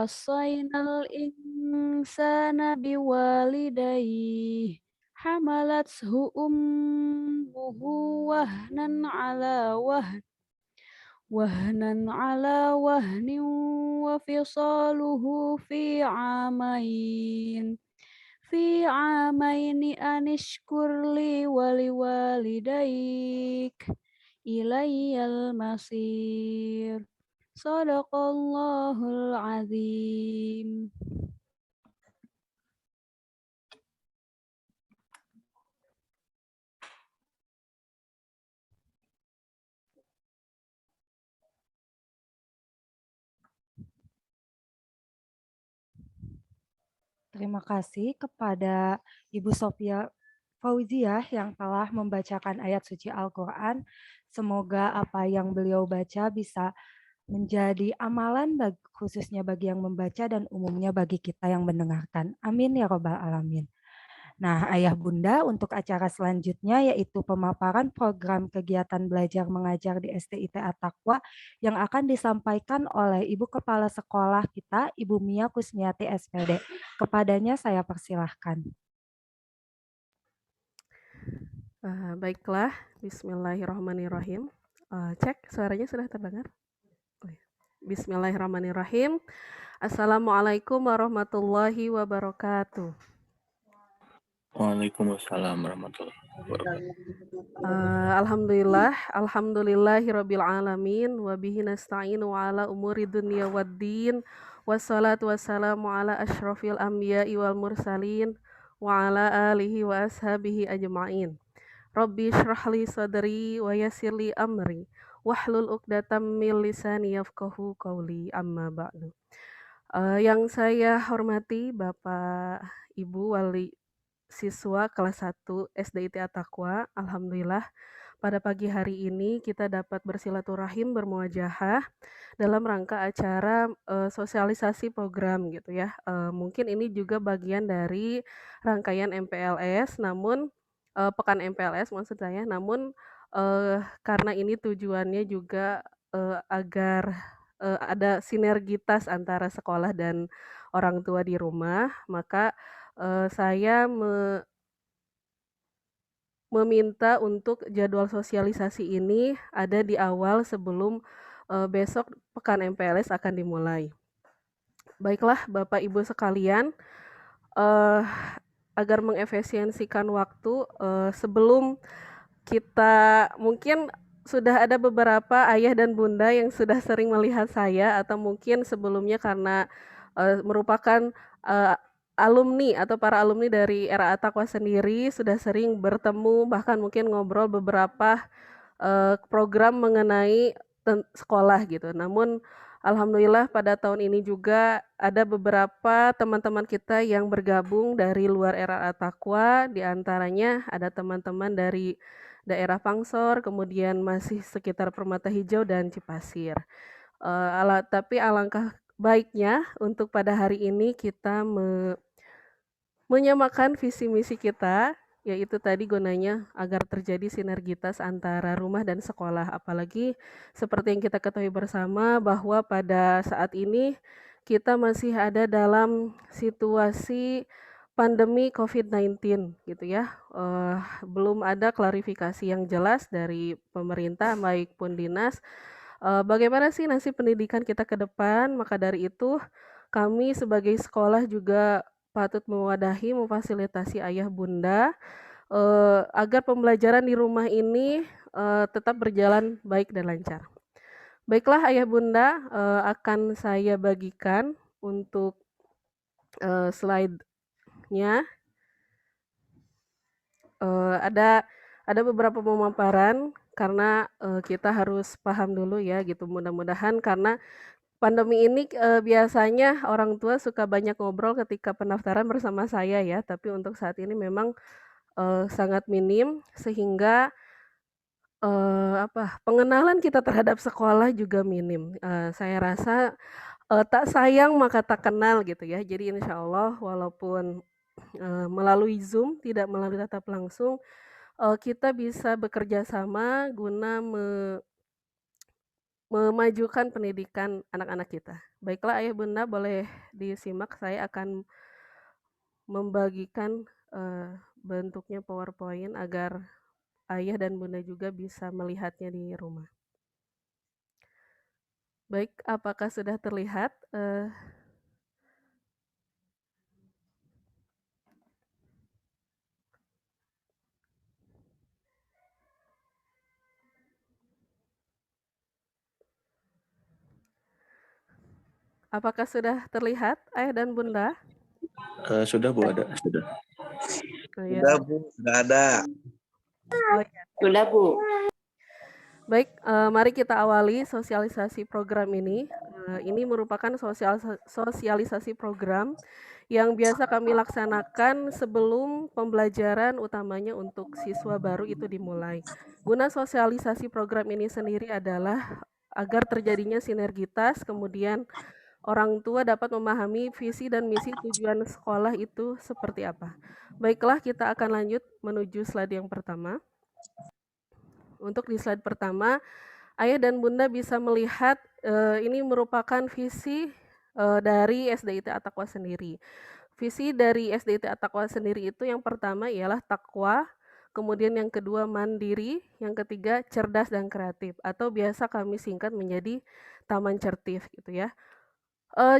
wasainal insana biwalidayhi hamalathu ummuhu wahnan ala wahnin wa fisaluhu fi amaini anishkur li waliwalidayk ilayyal masir. Sadaqallahul azim. Terima kasih kepada Ibu Sophia Fauziah yang telah membacakan ayat suci Al-Quran. Semoga apa yang beliau baca bisa menjadi amalan khususnya bagi yang membaca dan umumnya bagi kita yang mendengarkan. Amin ya robbal alamin. Nah, Ayah Bunda, untuk acara selanjutnya yaitu pemaparan program kegiatan belajar mengajar di STIT At-Taqwa yang akan disampaikan oleh Ibu Kepala Sekolah kita, Ibu Mia Kusmiati SPD. Kepadanya saya persilahkan. Baiklah, bismillahirrahmanirrahim. Cek, suaranya sudah terdengar? Bismillahirrahmanirrahim. Assalamualaikum warahmatullahi wabarakatuh. Waalaikumsalam warahmatullahi wabarakatuh. Alhamdulillahirabbil alamin wa bihi nasta'inu ala umuri dunya waddin wassalatu wassalamu ala asyrafil anbiya'i wal mursalin wa ala alihi wa ashabihi ajma'in. Rabbi shrah li sadri wa yassir li amri wahlul 'uqdatam min lisani yafqahu qawli, amma ba'du. Yang saya hormati Bapak Ibu Wali siswa kelas 1 SDIT At-Taqwa, alhamdulillah pada pagi hari ini kita dapat bersilaturahim bermuajahah dalam rangka acara sosialisasi program gitu ya. Mungkin ini juga bagian dari rangkaian MPLS, namun pekan MPLS maksud saya, namun karena ini tujuannya juga agar ada sinergitas antara sekolah dan orang tua di rumah, maka saya meminta untuk jadwal sosialisasi ini ada di awal sebelum besok pekan MPLS akan dimulai. Baiklah Bapak Ibu sekalian, agar mengefisiensikan waktu, sebelum kita mungkin sudah ada beberapa ayah dan bunda yang sudah sering melihat saya atau mungkin sebelumnya karena merupakan alumni atau para alumni dari Era At-Taqwa sendiri sudah sering bertemu bahkan mungkin ngobrol beberapa program mengenai sekolah gitu. Namun alhamdulillah pada tahun ini juga ada beberapa teman-teman kita yang bergabung dari luar Era At-Taqwa, di antaranya ada teman-teman dari daerah Pangsor, kemudian masih sekitar Permata Hijau dan Cipasir. Tapi alangkah baiknya untuk pada hari ini kita menyamakan visi misi kita, yaitu tadi gunanya agar terjadi sinergitas antara rumah dan sekolah. Apalagi seperti yang kita ketahui bersama bahwa pada saat ini kita masih ada dalam situasi pandemi COVID-19 gitu ya. Belum ada klarifikasi yang jelas dari pemerintah maupun dinas. Bagaimana sih nasib pendidikan kita ke depan? Maka dari itu kami sebagai sekolah juga patut mewadahi, memfasilitasi ayah bunda agar pembelajaran di rumah ini tetap berjalan baik dan lancar. Baiklah ayah bunda, akan saya bagikan untuk slide-nya. Ada beberapa pemaparan karena kita harus paham dulu ya gitu. Mudah-mudahan karena pandemi ini biasanya orang tua suka banyak ngobrol ketika pendaftaran bersama saya ya, tapi untuk saat ini memang sangat minim sehingga pengenalan kita terhadap sekolah juga minim. Saya rasa tak sayang maka tak kenal gitu ya. Jadi insya Allah walaupun melalui Zoom, tidak melalui tatap langsung, kita bisa bekerja sama guna memajukan pendidikan anak-anak kita. Baiklah Ayah Bunda, boleh disimak, saya akan membagikan bentuknya PowerPoint agar Ayah dan Bunda juga bisa melihatnya di rumah. Baik, apakah sudah terlihat? Apakah sudah terlihat Ayah dan Bunda? Sudah Bu, ada. Sudah. Oh, ya. Sudah Bu, sudah ada. Oh, ya. Sudah Bu. Baik, mari kita awali sosialisasi program ini. Ini merupakan sosialisasi program yang biasa kami laksanakan sebelum pembelajaran utamanya untuk siswa baru itu dimulai. Guna sosialisasi program ini sendiri adalah agar terjadinya sinergitas, kemudian orang tua dapat memahami visi dan misi tujuan sekolah itu seperti apa. Baiklah, kita akan lanjut menuju slide yang pertama. Untuk di slide pertama, Ayah dan Bunda bisa melihat ini merupakan visi dari SDIT At-Taqwa sendiri. Visi dari SDIT At-Taqwa sendiri itu yang pertama ialah takwa, kemudian yang kedua mandiri, yang ketiga cerdas dan kreatif, atau biasa kami singkat menjadi Taman Certif gitu ya.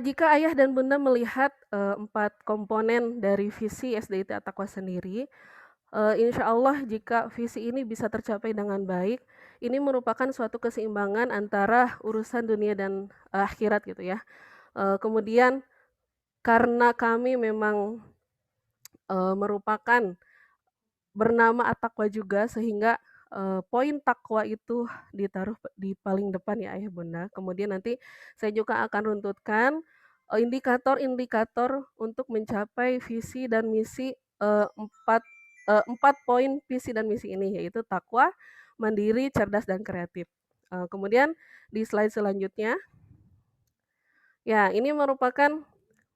Jika Ayah dan Bunda melihat 4 komponen dari visi SDIT At-Taqwa sendiri, insya Allah jika visi ini bisa tercapai dengan baik, ini merupakan suatu keseimbangan antara urusan dunia dan akhirat gitu ya. Kemudian karena kami memang merupakan bernama At-Taqwa juga, sehingga poin takwa itu ditaruh di paling depan ya Ayah Bunda. Kemudian nanti saya juga akan runtutkan indikator-indikator untuk mencapai visi dan misi empat poin visi dan misi ini, yaitu takwa, mandiri, cerdas, dan kreatif. Kemudian di slide selanjutnya, ya ini merupakan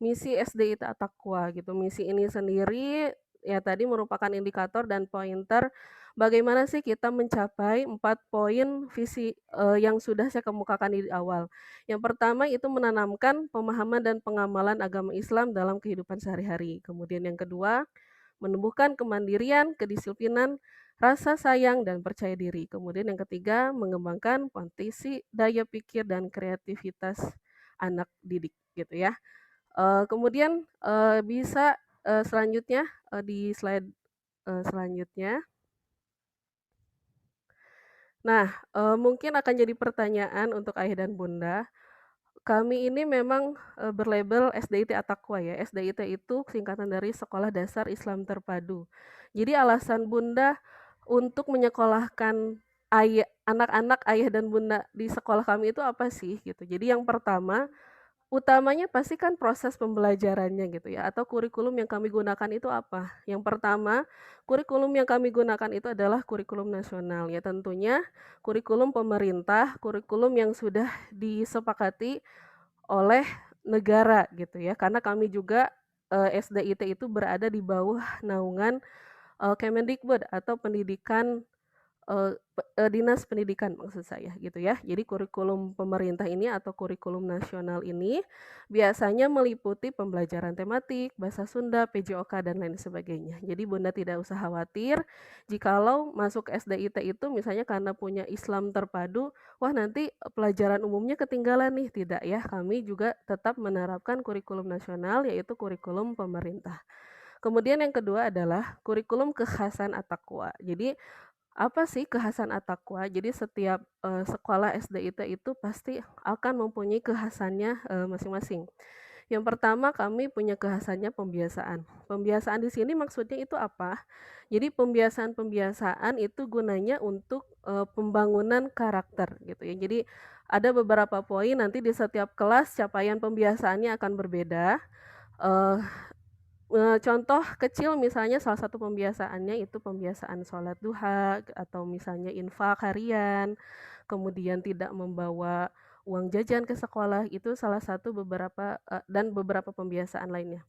misi SDIT At-Taqwa gitu. Misi ini sendiri ya tadi merupakan indikator dan pointer bagaimana sih kita mencapai 4 poin visi yang sudah saya kemukakan di awal. Yang pertama itu menanamkan pemahaman dan pengamalan agama Islam dalam kehidupan sehari-hari. Kemudian yang kedua, menumbuhkan kemandirian, kedisiplinan, rasa sayang dan percaya diri. Kemudian yang ketiga, mengembangkan potensi daya pikir dan kreativitas anak didik gitu ya. Kemudian bisa selanjutnya di slide selanjutnya. Nah, mungkin akan jadi pertanyaan untuk Ayah dan Bunda. Kami ini memang berlabel SDIT At-Taqwa ya. SDIT itu singkatan dari Sekolah Dasar Islam Terpadu. Jadi alasan Bunda untuk menyekolahkan anak-anak Ayah dan Bunda di sekolah kami itu apa sih gitu. Jadi yang pertama, utamanya pasti kan proses pembelajarannya gitu ya, atau kurikulum yang kami gunakan itu apa. Yang pertama, kurikulum yang kami gunakan itu adalah kurikulum nasional ya, tentunya kurikulum pemerintah, kurikulum yang sudah disepakati oleh negara gitu ya, karena kami juga SDIT itu berada di bawah naungan Kemendikbud atau pendidikan Dinas Pendidikan maksud saya gitu ya. Jadi kurikulum pemerintah ini atau kurikulum nasional ini biasanya meliputi pembelajaran tematik, bahasa Sunda, PJOK dan lain sebagainya. Jadi Bunda tidak usah khawatir jikalau masuk SDIT itu misalnya karena punya Islam terpadu, wah nanti pelajaran umumnya ketinggalan nih. Tidak ya, kami juga tetap menerapkan kurikulum nasional yaitu kurikulum pemerintah. Kemudian yang kedua adalah kurikulum kekhasan At-Taqwa. Jadi apa sih kekhasan At-Taqwa? Jadi setiap sekolah SDIT itu pasti akan mempunyai kekhasannya masing-masing. Yang pertama kami punya kekhasannya pembiasaan. Pembiasaan di sini maksudnya itu apa? Jadi pembiasaan-pembiasaan itu gunanya untuk pembangunan karakter gitu ya. Jadi ada beberapa poin nanti di setiap kelas capaian pembiasaannya akan berbeda. Contoh kecil misalnya salah satu pembiasaannya itu pembiasaan sholat duha atau misalnya infak harian, kemudian tidak membawa uang jajan ke sekolah, itu salah satu beberapa dan beberapa pembiasaan lainnya.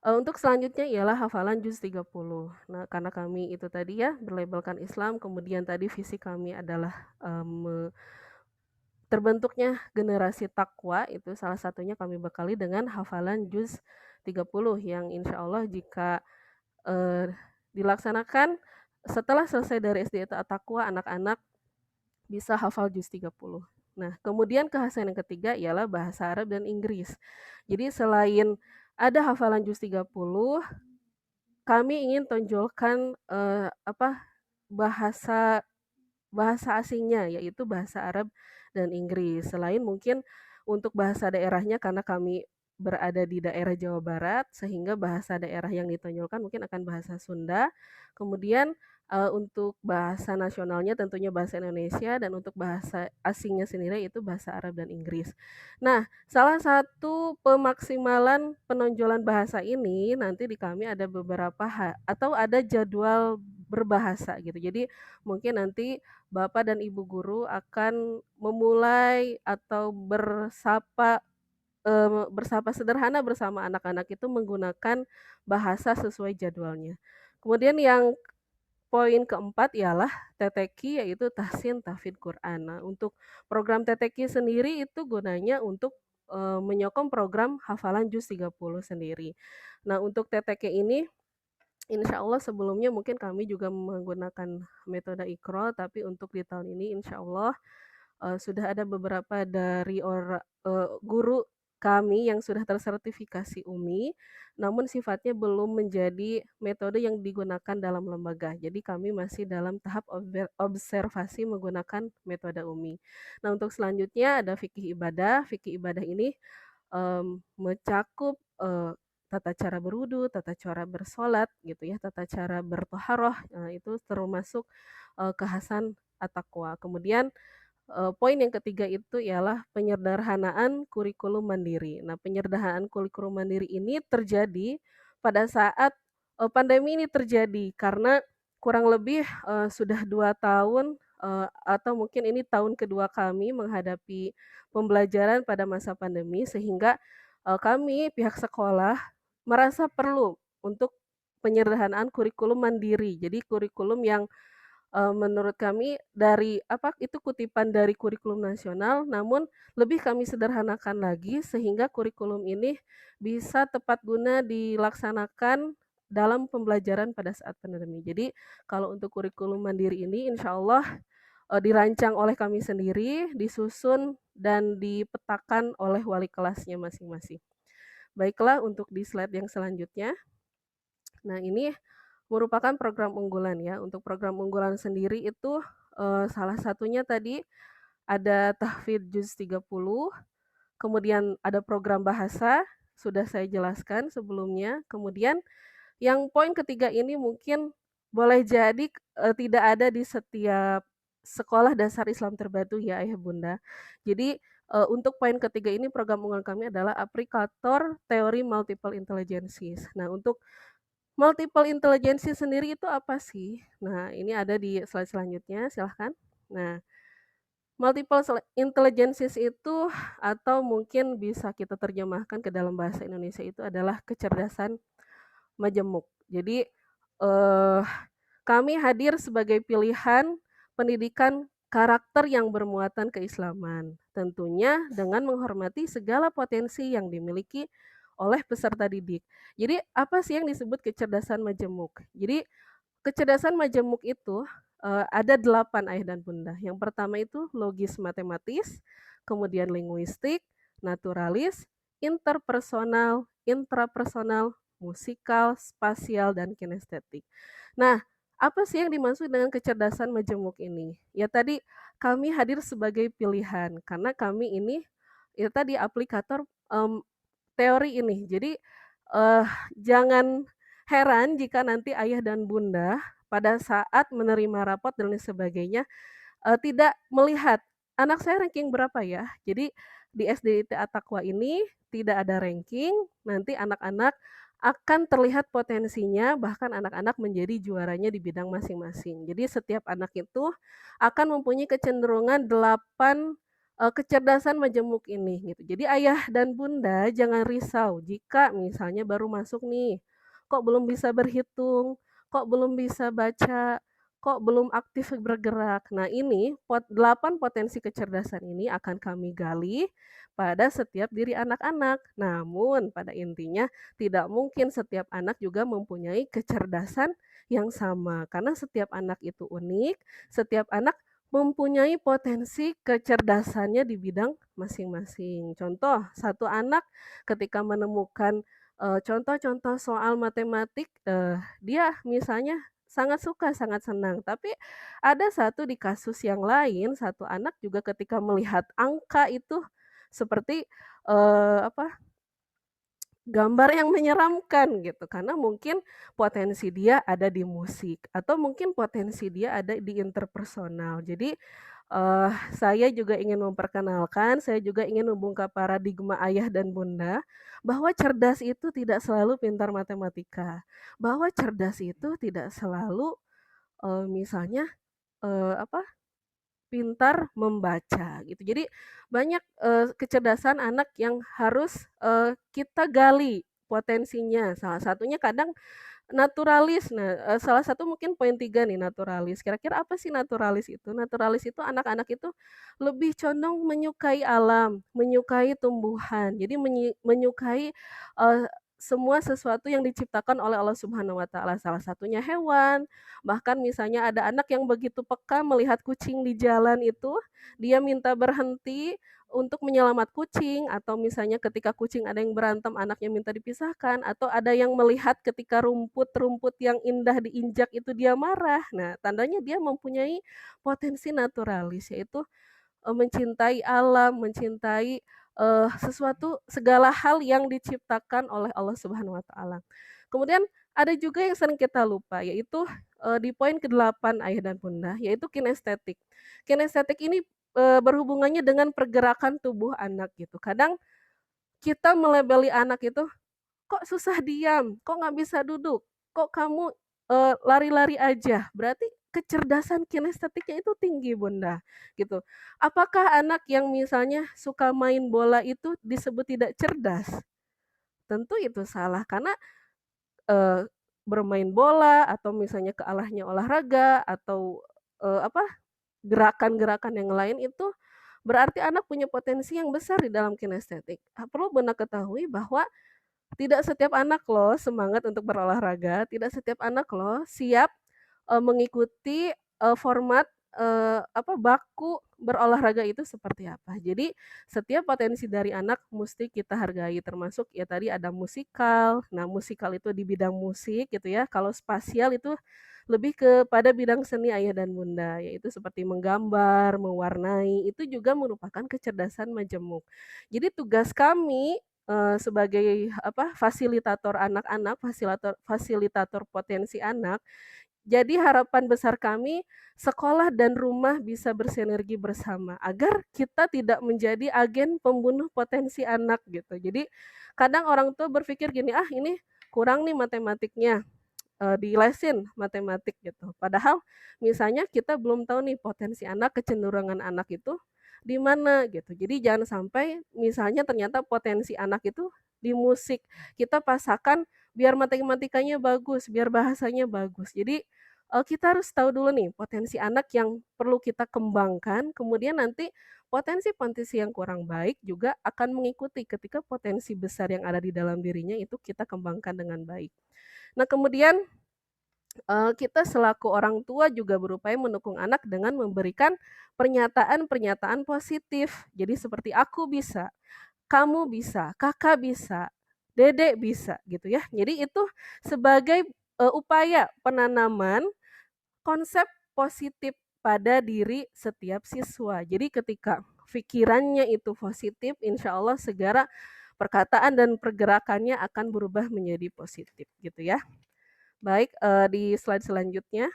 Untuk selanjutnya ialah hafalan juz 30. Nah, karena kami itu tadi ya berlabelkan Islam, kemudian tadi visi kami adalah terbentuknya generasi takwa itu salah satunya kami bekali dengan hafalan juz 30 yang insya Allah jika dilaksanakan setelah selesai dari SD At-Taqwa, anak-anak bisa hafal juz 30. Nah, kemudian kehasilan yang ketiga ialah bahasa Arab dan Inggris. Jadi selain ada hafalan juz 30, kami ingin tonjolkan bahasa bahasa asingnya yaitu bahasa Arab dan Inggris. Selain mungkin untuk bahasa daerahnya karena kami berada di daerah Jawa Barat sehingga bahasa daerah yang ditonjolkan mungkin akan bahasa Sunda. Kemudian untuk bahasa nasionalnya tentunya bahasa Indonesia dan untuk bahasa asingnya sendiri itu bahasa Arab dan Inggris. Nah, salah satu pemaksimalan penonjolan bahasa ini nanti di kami ada beberapa atau ada jadwal berbahasa gitu. Jadi mungkin nanti Bapak dan Ibu guru akan memulai atau bersapa sederhana bersama anak-anak itu menggunakan bahasa sesuai jadwalnya. Kemudian yang poin keempat ialah TTQ yaitu tahsin tahfidz Quran. Nah, untuk program TTQ sendiri itu gunanya untuk menyokong program hafalan juz 30 sendiri. Nah, untuk TTQ ini insya Allah sebelumnya mungkin kami juga menggunakan metode Iqra, tapi untuk di tahun ini insya Allah sudah ada beberapa dari guru kami yang sudah tersertifikasi UMI, namun sifatnya belum menjadi metode yang digunakan dalam lembaga. Jadi kami masih dalam tahap observasi menggunakan metode UMI. Nah, untuk selanjutnya ada fikih ibadah. Fikih ibadah ini mencakup tata cara berwudu, tata cara bersolat gitu ya, tata cara bertoharoh, itu termasuk khasan at-taqwa. Kemudian poin yang ketiga itu ialah penyederhanaan kurikulum mandiri. Nah, penyederhanaan kurikulum mandiri ini terjadi pada saat pandemi ini terjadi karena kurang lebih sudah 2 tahun atau mungkin ini tahun kedua kami menghadapi pembelajaran pada masa pandemi sehingga kami pihak sekolah merasa perlu untuk penyederhanaan kurikulum mandiri. Jadi kurikulum yang menurut kami dari itu kutipan dari kurikulum nasional, namun lebih kami sederhanakan lagi sehingga kurikulum ini bisa tepat guna dilaksanakan dalam pembelajaran pada saat pandemi. Jadi kalau untuk kurikulum mandiri ini insya Allah dirancang oleh kami sendiri, disusun dan dipetakan oleh wali kelasnya masing-masing. Baiklah untuk di slide yang selanjutnya. Nah, ini merupakan program unggulan ya. Untuk program unggulan sendiri itu salah satunya tadi ada tahfidz juz 30, kemudian ada program bahasa, sudah saya jelaskan sebelumnya. Kemudian yang poin ketiga ini mungkin boleh jadi tidak ada di setiap sekolah dasar Islam terpadu ya Ayah Bunda. Jadi untuk poin ketiga ini program unggulan kami adalah aplikator teori multiple intelligences. Nah, untuk multiple intelligences sendiri itu apa sih? Nah, ini ada di slide selanjutnya, silahkan. Nah, multiple intelligences itu atau mungkin bisa kita terjemahkan ke dalam bahasa Indonesia itu adalah kecerdasan majemuk. Jadi kami hadir sebagai pilihan pendidikan karakter yang bermuatan keislaman. Tentunya dengan menghormati segala potensi yang dimiliki oleh peserta didik. Jadi apa sih yang disebut kecerdasan majemuk? Jadi kecerdasan majemuk itu ada 8 ayah dan bunda. Yang pertama itu logis matematis, kemudian linguistik, naturalis, interpersonal, intrapersonal, musikal, spasial, dan kinestetik. Nah, apa sih yang dimaksud dengan kecerdasan majemuk ini? Ya tadi kami hadir sebagai pilihan karena kami ini ya tadi aplikator teori ini. Jadi jangan heran jika nanti ayah dan bunda pada saat menerima rapot dan lain sebagainya tidak melihat anak saya ranking berapa ya. Jadi di SDIT At-Taqwa ini tidak ada ranking, nanti anak-anak akan terlihat potensinya, bahkan anak-anak menjadi juaranya di bidang masing-masing. Jadi setiap anak itu akan mempunyai kecenderungan 8 kecerdasan majemuk ini gitu. Jadi ayah dan bunda jangan risau jika misalnya baru masuk nih, kok belum bisa berhitung, kok belum bisa baca, kok belum aktif bergerak. Nah ini 8 potensi kecerdasan ini akan kami gali pada setiap diri anak-anak. Namun pada intinya tidak mungkin setiap anak juga mempunyai kecerdasan yang sama. Karena setiap anak itu unik, setiap anak mempunyai potensi kecerdasannya di bidang masing-masing. Contoh, satu anak ketika menemukan contoh-contoh soal matematik, dia misalnya sangat suka, sangat senang. Tapi ada satu di kasus yang lain, satu anak juga ketika melihat angka itu seperti gambar yang menyeramkan gitu. Karena mungkin potensi dia ada di musik atau mungkin potensi dia ada di interpersonal. Jadi saya juga ingin memperkenalkan, saya juga ingin membongkar paradigma ayah dan bunda bahwa cerdas itu tidak selalu pintar matematika, bahwa cerdas itu tidak selalu misalnya pintar membaca gitu. Jadi banyak kecerdasan anak yang harus kita gali potensinya. Salah satunya kadang naturalis. Nah, salah satu mungkin poin 3 nih naturalis. Kira-kira apa sih naturalis itu? Naturalis itu anak-anak itu lebih condong menyukai alam, menyukai tumbuhan. Jadi menyukai semua sesuatu yang diciptakan oleh Allah Subhanahu wa taala. Salah satunya hewan, bahkan misalnya ada anak yang begitu peka melihat kucing di jalan itu, dia minta berhenti untuk menyelamat kucing, atau misalnya ketika kucing ada yang berantem anaknya minta dipisahkan, atau ada yang melihat ketika rumput-rumput yang indah diinjak itu dia marah. Nah, tandanya dia mempunyai potensi naturalis, yaitu mencintai alam, mencintai sesuatu segala hal yang diciptakan oleh Allah Subhanahu wa taala. Kemudian ada juga yang sering kita lupa, yaitu di poin ke-8 ayah dan bunda, yaitu kinestetik. Kinestetik ini berhubungannya dengan pergerakan tubuh anak gitu. Kadang kita melebeli anak itu, kok susah diam, kok nggak bisa duduk, kok kamu lari-lari aja. Berarti kecerdasan kinestetiknya itu tinggi bunda, gitu. Apakah anak yang misalnya suka main bola itu disebut tidak cerdas? Tentu itu salah, karena bermain bola atau misalnya kealahnya olahraga atau gerakan-gerakan yang lain itu berarti anak punya potensi yang besar di dalam kinestetik. Perlu Bunda ketahui bahwa tidak setiap anak loh semangat untuk berolahraga, tidak setiap anak loh siap mengikuti format baku berolahraga itu seperti apa. Jadi setiap potensi dari anak mesti kita hargai, termasuk ya tadi ada musikal. Nah, musikal itu di bidang musik gitu ya. Kalau spasial itu lebih kepada bidang seni ayah dan bunda, yaitu seperti menggambar, mewarnai, itu juga merupakan kecerdasan majemuk. Jadi tugas kami sebagai fasilitator anak-anak, fasilitator potensi anak. Jadi harapan besar kami sekolah dan rumah bisa bersinergi bersama agar kita tidak menjadi agen pembunuh potensi anak gitu. Jadi kadang orang tua berpikir gini, ah ini kurang nih matematiknya, dilesin matematik gitu. Padahal misalnya kita belum tahu nih potensi anak, kecenderungan anak itu di mana gitu. Jadi jangan sampai misalnya ternyata potensi anak itu di musik. Kita pasangkan biar matematikanya bagus, biar bahasanya bagus. Jadi kita harus tahu dulu nih potensi anak yang perlu kita kembangkan, kemudian nanti potensi-potensi yang kurang baik juga akan mengikuti ketika potensi besar yang ada di dalam dirinya itu kita kembangkan dengan baik. Nah, kemudian kita selaku orang tua juga berupaya mendukung anak dengan memberikan pernyataan-pernyataan positif. Jadi seperti aku bisa, kamu bisa, kakak bisa, dedek bisa gitu ya. Jadi itu sebagai upaya penanaman konsep positif pada diri setiap siswa. Jadi ketika pikirannya itu positif, insya Allah segera perkataan dan pergerakannya akan berubah menjadi positif gitu ya. Baik, di slide selanjutnya.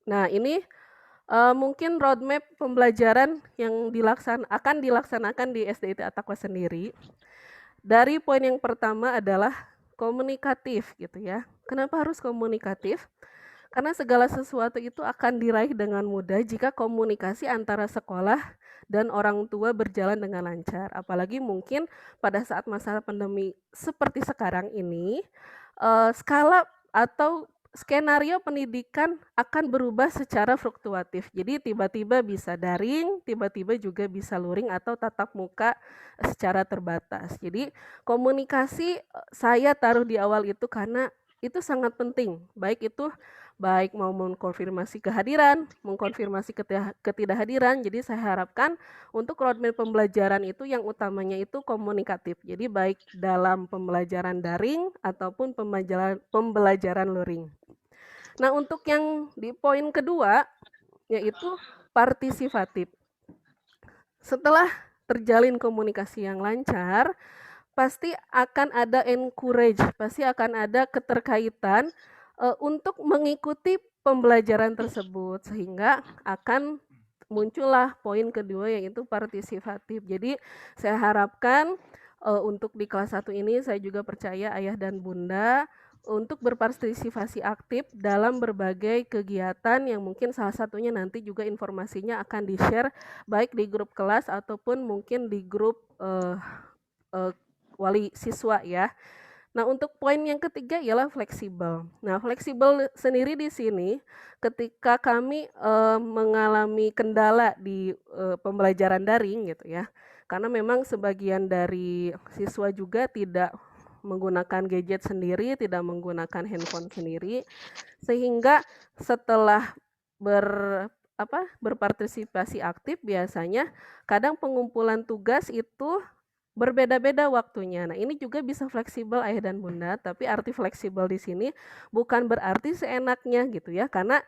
Nah, ini mungkin roadmap pembelajaran yang akan dilaksanakan di SDIT At-Taqwa sendiri. Dari poin yang pertama adalah komunikatif gitu ya. Kenapa harus komunikatif? Karena segala sesuatu itu akan diraih dengan mudah jika komunikasi antara sekolah dan orang tua berjalan dengan lancar. Apalagi mungkin pada saat masa pandemi seperti sekarang ini, skala atau skenario pendidikan akan berubah secara fluktuatif. Jadi tiba-tiba bisa daring, tiba-tiba juga bisa luring atau tatap muka secara terbatas. Jadi komunikasi saya taruh di awal itu karena itu sangat penting, baik mau mengkonfirmasi kehadiran, mengkonfirmasi ketidakhadiran. Jadi saya harapkan untuk roadmap pembelajaran itu yang utamanya itu komunikatif. Jadi baik dalam pembelajaran daring ataupun pembelajaran luring. Nah, untuk yang di poin kedua yaitu partisipatif. Setelah terjalin komunikasi yang lancar, pasti akan ada encourage, pasti akan ada keterkaitan untuk mengikuti pembelajaran tersebut, sehingga akan muncullah poin kedua yaitu partisipatif. Jadi saya harapkan untuk di kelas 1 ini saya juga percaya ayah dan bunda untuk berpartisipasi aktif dalam berbagai kegiatan yang mungkin salah satunya nanti juga informasinya akan di-share baik di grup kelas ataupun mungkin di grup wali siswa ya. Nah, untuk poin yang ketiga ialah fleksibel. Nah, fleksibel sendiri di sini ketika kami mengalami kendala di pembelajaran daring gitu ya. Karena memang sebagian dari siswa juga tidak menggunakan gadget sendiri, tidak menggunakan handphone sendiri, sehingga setelah berpartisipasi aktif biasanya kadang pengumpulan tugas itu berbeda-beda waktunya. Nah, ini juga bisa fleksibel ayah dan bunda, tapi arti fleksibel di sini bukan berarti seenaknya gitu ya, karena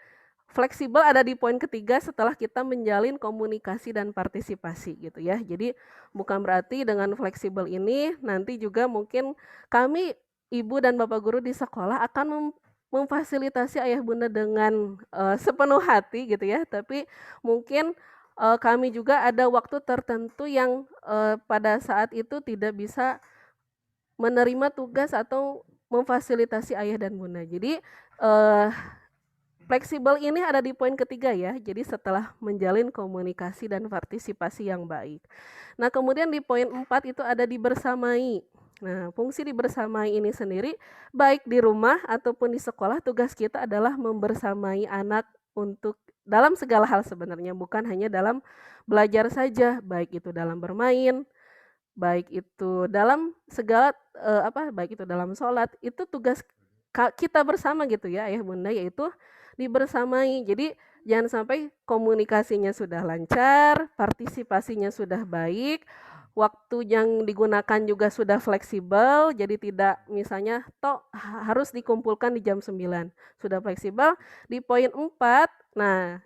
fleksibel ada di poin ketiga setelah kita menjalin komunikasi dan partisipasi gitu ya. Jadi bukan berarti dengan fleksibel ini nanti juga mungkin kami ibu dan bapak guru di sekolah akan memfasilitasi ayah bunda dengan sepenuh hati gitu ya, tapi mungkin kami juga ada waktu tertentu yang pada saat itu tidak bisa menerima tugas atau memfasilitasi ayah dan bunda. Jadi fleksibel ini ada di poin ketiga ya. Jadi setelah menjalin komunikasi dan partisipasi yang baik. Nah, kemudian di poin 4 itu ada dibersamai. Nah, fungsi dibersamai ini sendiri baik di rumah ataupun di sekolah, tugas kita adalah membersamai anak untuk dalam segala hal sebenarnya, bukan hanya dalam belajar saja, baik itu dalam bermain, baik itu dalam segala baik itu dalam sholat, itu tugas kita bersama gitu ya ayah bunda, yaitu dibersamai. Jadi jangan sampai komunikasinya sudah lancar, partisipasinya sudah baik, waktu yang digunakan juga sudah fleksibel, jadi tidak misalnya harus dikumpulkan di jam 9. Sudah fleksibel. Di poin 4, nah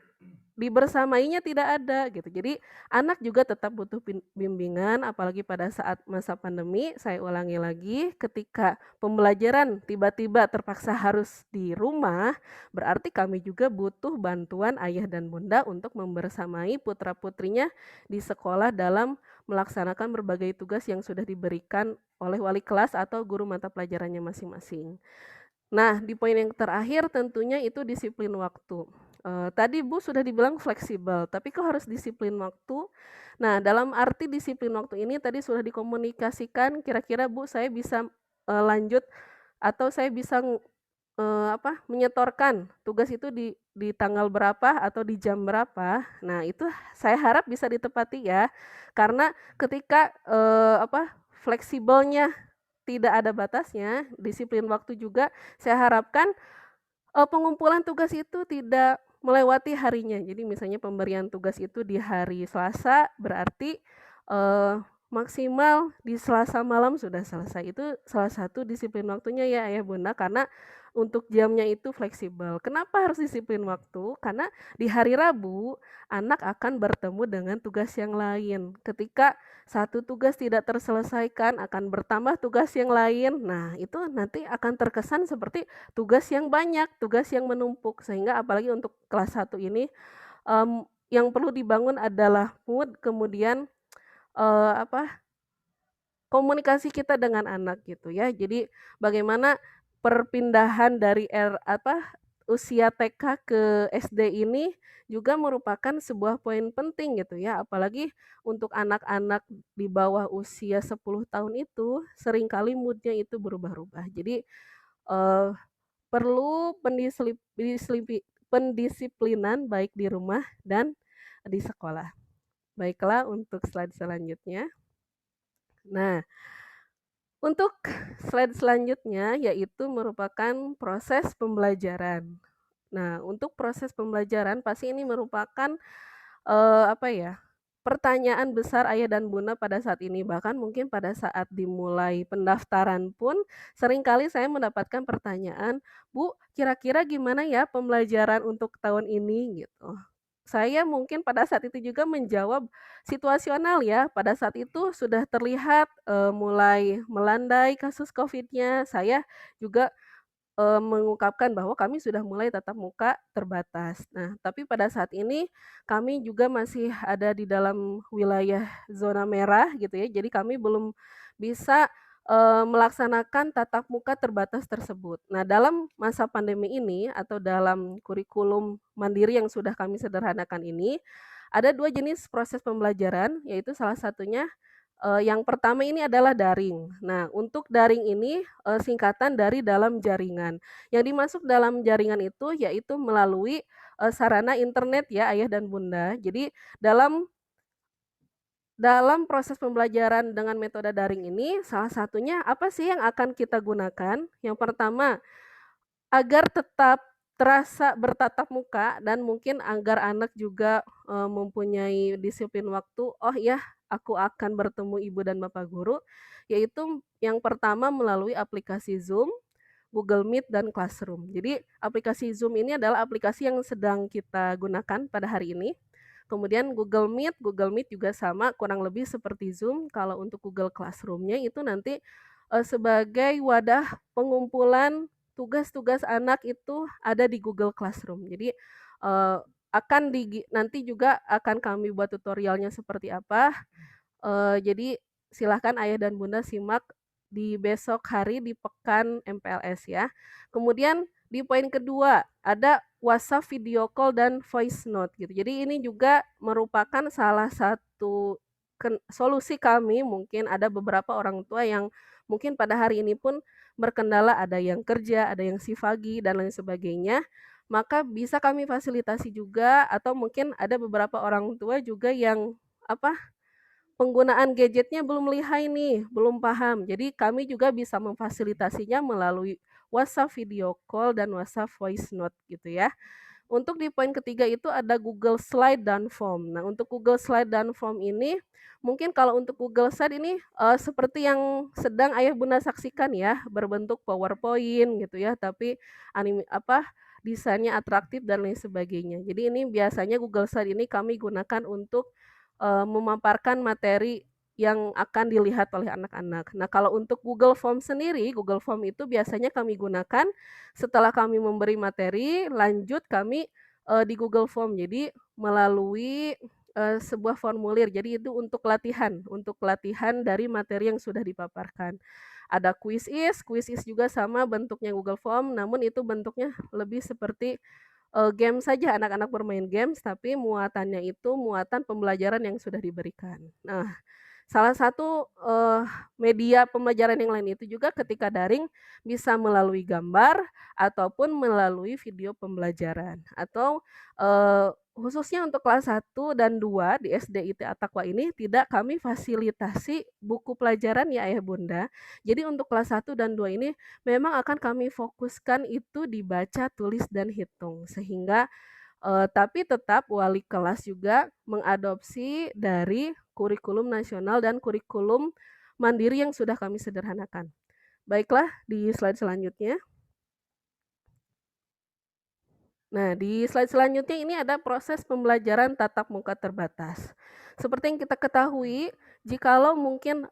dibersamainya tidak ada gitu. Jadi anak juga tetap butuh bimbingan, apalagi pada saat masa pandemi. Saya ulangi lagi, ketika pembelajaran tiba-tiba terpaksa harus di rumah, berarti kami juga butuh bantuan ayah dan bunda untuk membersamai putra-putrinya di sekolah dalam melaksanakan berbagai tugas yang sudah diberikan oleh wali kelas atau guru mata pelajarannya masing-masing. Nah, di poin yang terakhir tentunya itu disiplin waktu. Tadi Bu sudah dibilang fleksibel, tapi kok harus disiplin waktu? Nah, dalam arti disiplin waktu ini tadi sudah dikomunikasikan, kira-kira Bu saya bisa lanjut atau saya bisa menyetorkan tugas itu di tanggal berapa atau di jam berapa. Nah, itu saya harap bisa ditepati ya. Karena ketika fleksibelnya tidak ada batasnya, disiplin waktu juga saya harapkan pengumpulan tugas itu tidak melewati harinya. Jadi misalnya pemberian tugas itu di hari Selasa, berarti maksimal di Selasa malam sudah selesai. Itu salah satu disiplin waktunya ya ayah bunda, karena untuk jamnya itu fleksibel. Kenapa harus disiplin waktu? Karena di hari Rabu anak akan bertemu dengan tugas yang lain. Ketika satu tugas tidak terselesaikan, akan bertambah tugas yang lain. Nah, itu nanti akan terkesan seperti tugas yang banyak, tugas yang menumpuk, sehingga apalagi untuk kelas 1 ini yang perlu dibangun adalah mood, kemudian komunikasi kita dengan anak gitu ya. Jadi bagaimana perpindahan dari usia TK ke SD ini juga merupakan sebuah poin penting gitu ya, apalagi untuk anak-anak di bawah usia 10 tahun itu seringkali mood-nya itu berubah-ubah. Jadi, eee, perlu pendisiplinan baik di rumah dan di sekolah. Baiklah untuk slide selanjutnya. Nah, untuk slide selanjutnya yaitu merupakan proses pembelajaran. Nah, untuk proses pembelajaran pasti ini merupakan, apa ya, pertanyaan besar ayah dan bunda pada saat ini. Bahkan mungkin pada saat dimulai pendaftaran pun seringkali saya mendapatkan pertanyaan, "Bu, kira-kira gimana ya pembelajaran untuk tahun ini?" Gitu. Saya mungkin pada saat itu juga menjawab situasional ya, pada saat itu sudah terlihat, mulai melandai kasus Covid-nya, saya juga mengungkapkan bahwa kami sudah mulai tatap muka terbatas. Nah, tapi pada saat ini kami juga masih ada di dalam wilayah zona merah gitu ya, jadi kami belum bisa, melaksanakan tatap muka terbatas tersebut. Nah, dalam masa pandemi ini atau dalam kurikulum mandiri yang sudah kami sederhanakan ini, ada 2 jenis proses pembelajaran, yaitu salah satunya yang pertama ini adalah daring. Nah, untuk daring ini, singkatan dari dalam jaringan. Yang dimasuk dalam jaringan itu yaitu melalui, sarana internet ya Ayah dan Bunda. Jadi dalam dalam proses pembelajaran dengan metode daring ini, salah satunya apa sih yang akan kita gunakan? Yang pertama, agar tetap terasa bertatap muka dan mungkin agar anak juga, mempunyai disiplin waktu, "Oh ya, aku akan bertemu ibu dan bapak guru," yaitu yang pertama melalui aplikasi Zoom, Google Meet, dan Classroom. Jadi aplikasi Zoom ini adalah aplikasi yang sedang kita gunakan pada hari ini. Kemudian Google Meet juga sama kurang lebih seperti Zoom. Kalau untuk Google Classroom-nya itu nanti, sebagai wadah pengumpulan tugas-tugas anak itu ada di Google Classroom. Jadi, akan nanti juga akan kami buat tutorialnya seperti apa, jadi silahkan ayah dan bunda simak di besok hari di pekan MPLS ya. Kemudian di poin kedua ada WhatsApp video call dan voice note gitu. Jadi ini juga merupakan salah satu solusi kami, mungkin ada beberapa orang tua yang mungkin pada hari ini pun berkendala, ada yang kerja, ada yang sifagi dan lain sebagainya. Maka bisa kami fasilitasi juga atau mungkin ada beberapa orang tua juga yang apa penggunaan gadgetnya belum lihai nih, belum paham. Jadi kami juga bisa memfasilitasinya melalui WhatsApp video call dan WhatsApp voice note gitu ya. Untuk di poin ketiga itu ada Google Slide dan Form. Nah, untuk Google Slide dan Form ini mungkin kalau untuk Google Slide ini seperti yang sedang ayah bunda saksikan ya, berbentuk PowerPoint gitu ya, tapi desainnya atraktif dan lain sebagainya. Jadi ini biasanya Google Slide ini kami gunakan untuk memaparkan materi yang akan dilihat oleh anak-anak. Nah, kalau untuk Google Form sendiri, Google Form itu biasanya kami gunakan setelah kami memberi materi, lanjut kami di Google Form. Jadi melalui sebuah formulir. Jadi itu untuk latihan dari materi yang sudah dipaparkan. Ada quiz is juga sama bentuknya Google Form, namun itu bentuknya lebih seperti game saja, anak-anak bermain games, tapi muatannya itu muatan pembelajaran yang sudah diberikan. Nah, salah satu, media pembelajaran yang lain itu juga ketika daring bisa melalui gambar ataupun melalui video pembelajaran atau, khususnya untuk kelas 1 dan 2 di SD IT At-Taqwa ini tidak kami fasilitasi buku pelajaran ya Ayah Bunda. Jadi untuk kelas 1 dan 2 ini memang akan kami fokuskan itu dibaca, tulis, dan hitung sehingga tapi tetap wali kelas juga mengadopsi dari kurikulum nasional dan kurikulum mandiri yang sudah kami sederhanakan. Baiklah, di slide selanjutnya. Nah, di slide selanjutnya ini ada proses pembelajaran tatap muka terbatas. Seperti yang kita ketahui, jikalau mungkin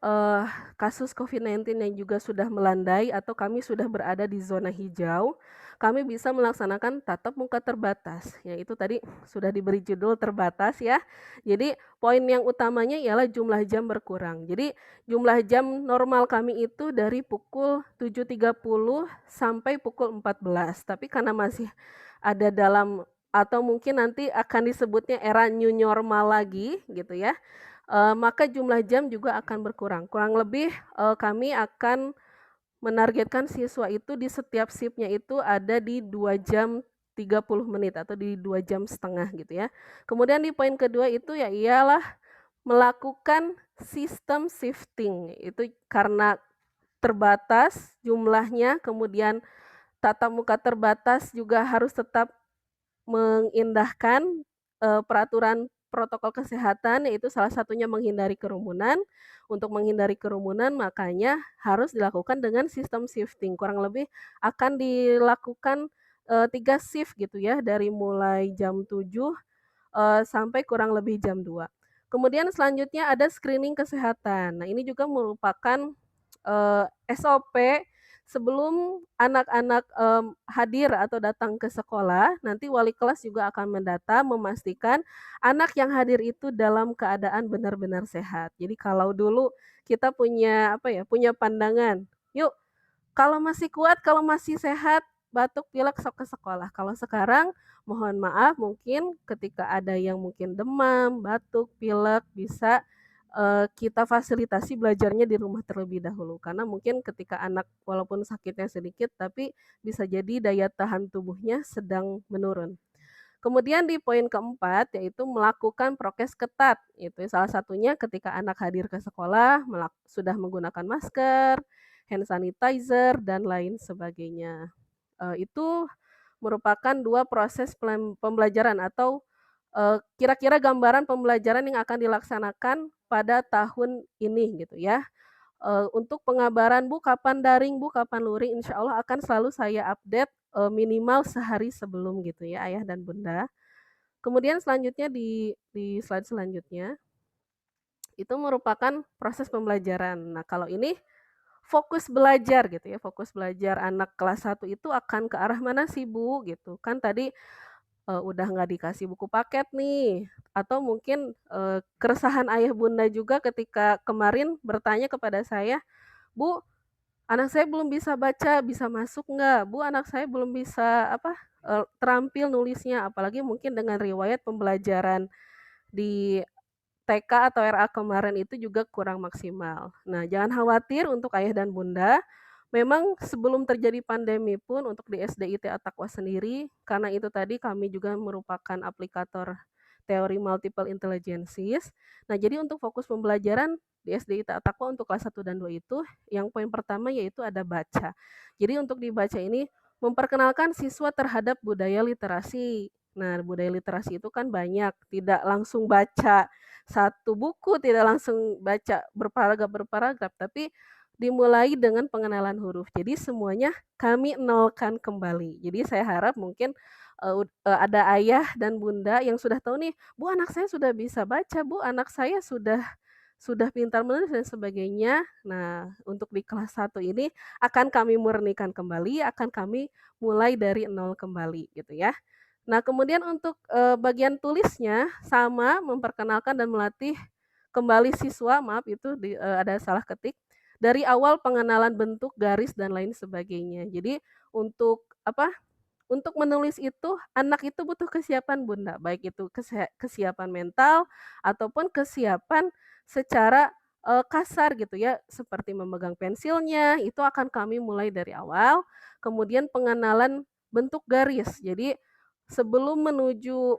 kasus COVID-19 yang juga sudah melandai atau kami sudah berada di zona hijau, kami bisa melaksanakan tatap muka terbatas. Yaitu tadi sudah diberi judul terbatas ya. Jadi poin yang utamanya ialah jumlah jam berkurang. Jadi jumlah jam normal kami itu dari pukul 7.30 sampai pukul 14. Tapi karena masih ada dalam atau mungkin nanti akan disebutnya era new normal lagi gitu ya, maka jumlah jam juga akan berkurang. Kurang lebih, kami akan menargetkan siswa itu di setiap shift-nya itu ada di 2 jam 30 menit atau di 2 jam setengah gitu ya. Kemudian di poin kedua itu ya ialah melakukan sistem shifting, itu karena terbatas jumlahnya, kemudian tatap muka terbatas juga harus tetap mengindahkan, peraturan protokol kesehatan, yaitu salah satunya menghindari kerumunan. Untuk menghindari kerumunan makanya harus dilakukan dengan sistem shifting, kurang lebih akan dilakukan, 3 shift gitu ya, dari mulai jam 7, sampai kurang lebih jam 2. Kemudian selanjutnya ada screening kesehatan. Nah, ini juga merupakan, SOP sebelum anak-anak, hadir atau datang ke sekolah, nanti wali kelas juga akan mendata, memastikan anak yang hadir itu dalam keadaan benar-benar sehat. Jadi kalau dulu kita punya, apa ya, punya pandangan, "Yuk, kalau masih kuat, kalau masih sehat, batuk pilek sok ke sekolah." Kalau sekarang, mohon maaf mungkin ketika ada yang mungkin demam, batuk, pilek, bisa, kita fasilitasi belajarnya di rumah terlebih dahulu. Karena mungkin ketika anak walaupun sakitnya sedikit, tapi bisa jadi daya tahan tubuhnya sedang menurun. Kemudian di poin keempat, yaitu melakukan prokes ketat. Itu salah satunya ketika anak hadir ke sekolah, sudah menggunakan masker, hand sanitizer, dan lain sebagainya. Itu merupakan 2 proses pembelajaran atau, kira-kira gambaran pembelajaran yang akan dilaksanakan pada tahun ini gitu ya. Untuk pengabaran, "Bu, kapan daring, Bu, kapan luring?" Insya Allah akan selalu saya update, minimal sehari sebelum gitu ya, Ayah dan Bunda. Kemudian selanjutnya di slide selanjutnya, itu merupakan proses pembelajaran. Nah, kalau ini fokus belajar gitu ya, fokus belajar anak kelas 1 itu akan ke arah mana sih, Bu? Gitu. Kan tadi, udah nggak dikasih buku paket nih, atau mungkin, keresahan ayah bunda juga ketika kemarin bertanya kepada saya, "Bu, anak saya belum bisa baca, bisa masuk nggak? Bu, anak saya belum bisa apa, terampil nulisnya." Apalagi mungkin dengan riwayat pembelajaran di TK atau RA kemarin itu juga kurang maksimal. Nah, jangan khawatir untuk ayah dan bunda, memang sebelum terjadi pandemi pun untuk di SDIT At-Taqwa sendiri, karena itu tadi kami juga merupakan aplikator teori multiple intelligences. Nah, jadi untuk fokus pembelajaran di SDIT At-Taqwa untuk kelas 1 dan 2 itu, yang poin pertama yaitu ada baca. Jadi untuk dibaca ini memperkenalkan siswa terhadap budaya literasi. Nah, budaya literasi itu kan banyak, tidak langsung baca satu buku, tidak langsung baca berparagraf-berparagraf, tapi dimulai dengan pengenalan huruf. Jadi semuanya kami nolkan kembali. Jadi saya harap mungkin, ada ayah dan bunda yang sudah tahu nih, "Bu, anak saya sudah bisa baca, Bu, anak saya sudah pintar menulis," dan sebagainya. Nah, untuk di kelas 1 ini akan kami murnikan kembali, akan kami mulai dari nol kembali gitu ya. Nah, kemudian untuk, bagian tulisnya sama memperkenalkan dan melatih kembali siswa, maaf itu ada salah ketik, dari awal pengenalan bentuk, garis, dan lain sebagainya. Jadi untuk apa, untuk menulis itu anak itu butuh kesiapan Bunda, baik itu kesiapan mental ataupun kesiapan secara, kasar gitu ya, seperti memegang pensilnya, itu akan kami mulai dari awal. Kemudian pengenalan bentuk garis. Jadi sebelum menuju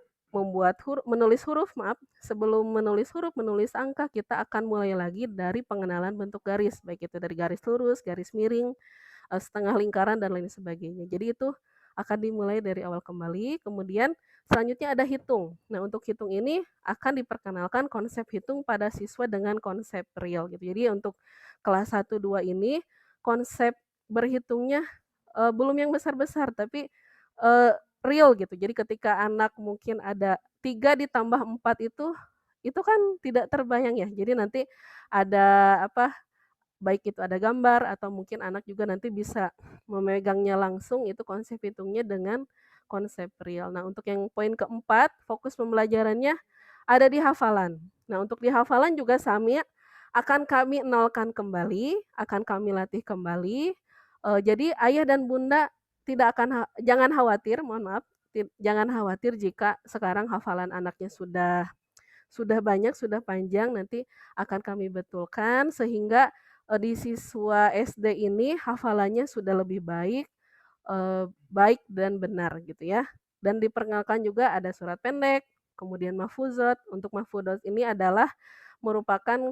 menulis huruf, maaf, sebelum menulis huruf, menulis angka, kita akan mulai lagi dari pengenalan bentuk garis, baik itu dari garis lurus, garis miring, setengah lingkaran, dan lain sebagainya. Jadi itu akan dimulai dari awal kembali, kemudian selanjutnya ada hitung. Nah, untuk hitung ini akan diperkenalkan konsep hitung pada siswa dengan konsep real gitu. Jadi untuk kelas 1, 2 ini konsep berhitungnya, belum yang besar-besar, tapi, real gitu. Jadi ketika anak mungkin ada 3 ditambah 4 itu kan tidak terbayang ya. Jadi nanti ada apa, baik itu ada gambar atau mungkin anak juga nanti bisa memegangnya langsung, itu konsep hitungnya dengan konsep real. Nah, untuk yang poin keempat, fokus pembelajarannya ada di hafalan. Nah, untuk di hafalan juga sami akan kami nolkan kembali, akan kami latih kembali. Jadi ayah dan bunda jangan khawatir, mohon maaf, jangan khawatir jika sekarang hafalan anaknya sudah banyak, sudah panjang, nanti akan kami betulkan sehingga di siswa SD ini hafalannya sudah lebih baik dan benar gitu ya. Dan diperkenalkan juga ada surat pendek, kemudian mahfuzat. Untuk mahfuzat ini adalah merupakan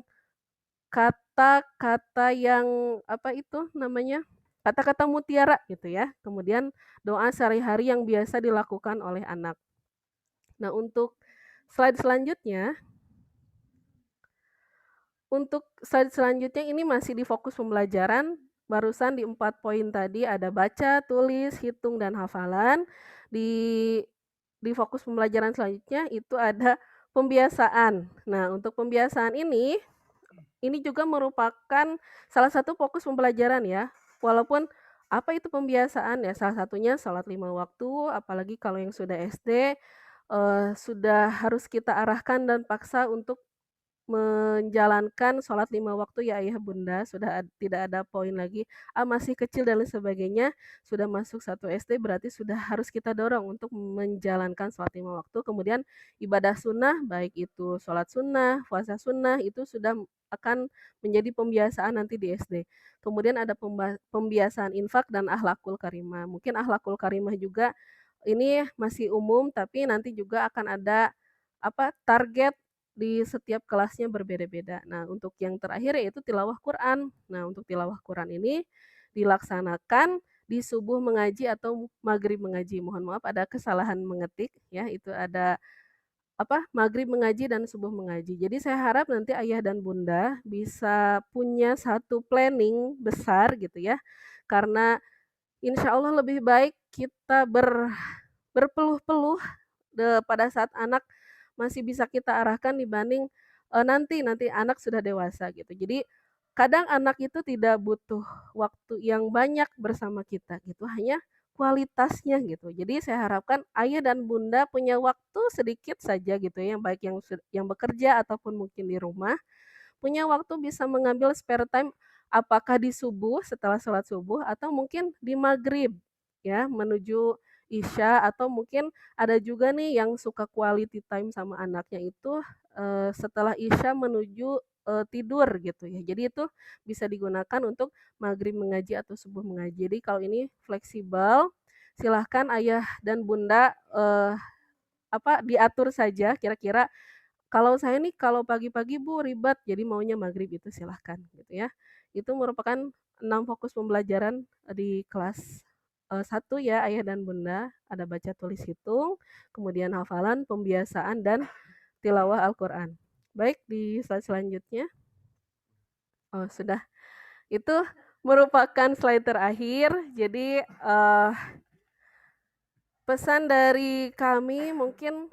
kata-kata yang apa itu namanya? Kata-kata mutiara gitu ya. Kemudian doa sehari-hari yang biasa dilakukan oleh anak. Nah, untuk slide selanjutnya, ini masih di fokus pembelajaran. Barusan di 4 poin tadi ada baca, tulis, hitung, dan hafalan. Di fokus pembelajaran selanjutnya itu ada pembiasaan. Nah, untuk pembiasaan ini juga merupakan salah satu fokus pembelajaran ya. Walaupun apa itu pembiasaan ya, salah satunya sholat 5 waktu, apalagi kalau yang sudah SD, sudah harus kita arahkan dan paksa untuk menjalankan sholat 5 waktu ya ayah bunda, sudah tidak ada poin lagi, masih kecil dan lain sebagainya, sudah masuk 1 SD berarti sudah harus kita dorong untuk menjalankan sholat 5 waktu. Kemudian ibadah sunnah, baik itu sholat sunnah, puasa sunnah, itu sudah akan menjadi pembiasaan nanti di SD. Kemudian ada pembiasaan infak dan akhlakul karimah. Mungkin akhlakul karimah juga ini masih umum, tapi nanti juga akan ada target di setiap kelasnya berbeda-beda. Nah, untuk yang terakhir yaitu tilawah Quran. Nah, untuk tilawah Quran ini dilaksanakan di subuh mengaji atau maghrib mengaji. Mohon maaf ada kesalahan mengetik ya, itu ada maghrib mengaji dan subuh mengaji. Jadi saya harap nanti ayah dan bunda bisa punya satu planning besar gitu ya. Karena insya Allah lebih baik kita berpeluh-peluh pada saat anak masih bisa kita arahkan dibanding nanti anak sudah dewasa gitu. Jadi kadang anak itu tidak butuh waktu yang banyak bersama kita gitu, hanya kualitasnya gitu. Jadi saya harapkan ayah dan bunda punya waktu sedikit saja gitu ya, baik yang bekerja ataupun mungkin di rumah, punya waktu bisa mengambil spare time apakah di subuh setelah sholat subuh atau mungkin di maghrib ya menuju isya, atau mungkin ada juga nih yang suka quality time sama anaknya itu setelah isya menuju tidur gitu ya. Jadi itu bisa digunakan untuk maghrib mengaji atau subuh mengaji. Jadi kalau ini fleksibel, silahkan ayah dan bunda diatur saja kira-kira kalau saya nih kalau pagi-pagi Bu ribet jadi maunya maghrib, itu silahkan gitu ya. Itu merupakan 6 fokus pembelajaran di kelas 1 ya ayah dan bunda, ada baca tulis hitung, kemudian hafalan, pembiasaan, dan tilawah Al-Quran. Baik, di slide selanjutnya. Oh sudah, itu merupakan slide terakhir. Jadi pesan dari kami mungkin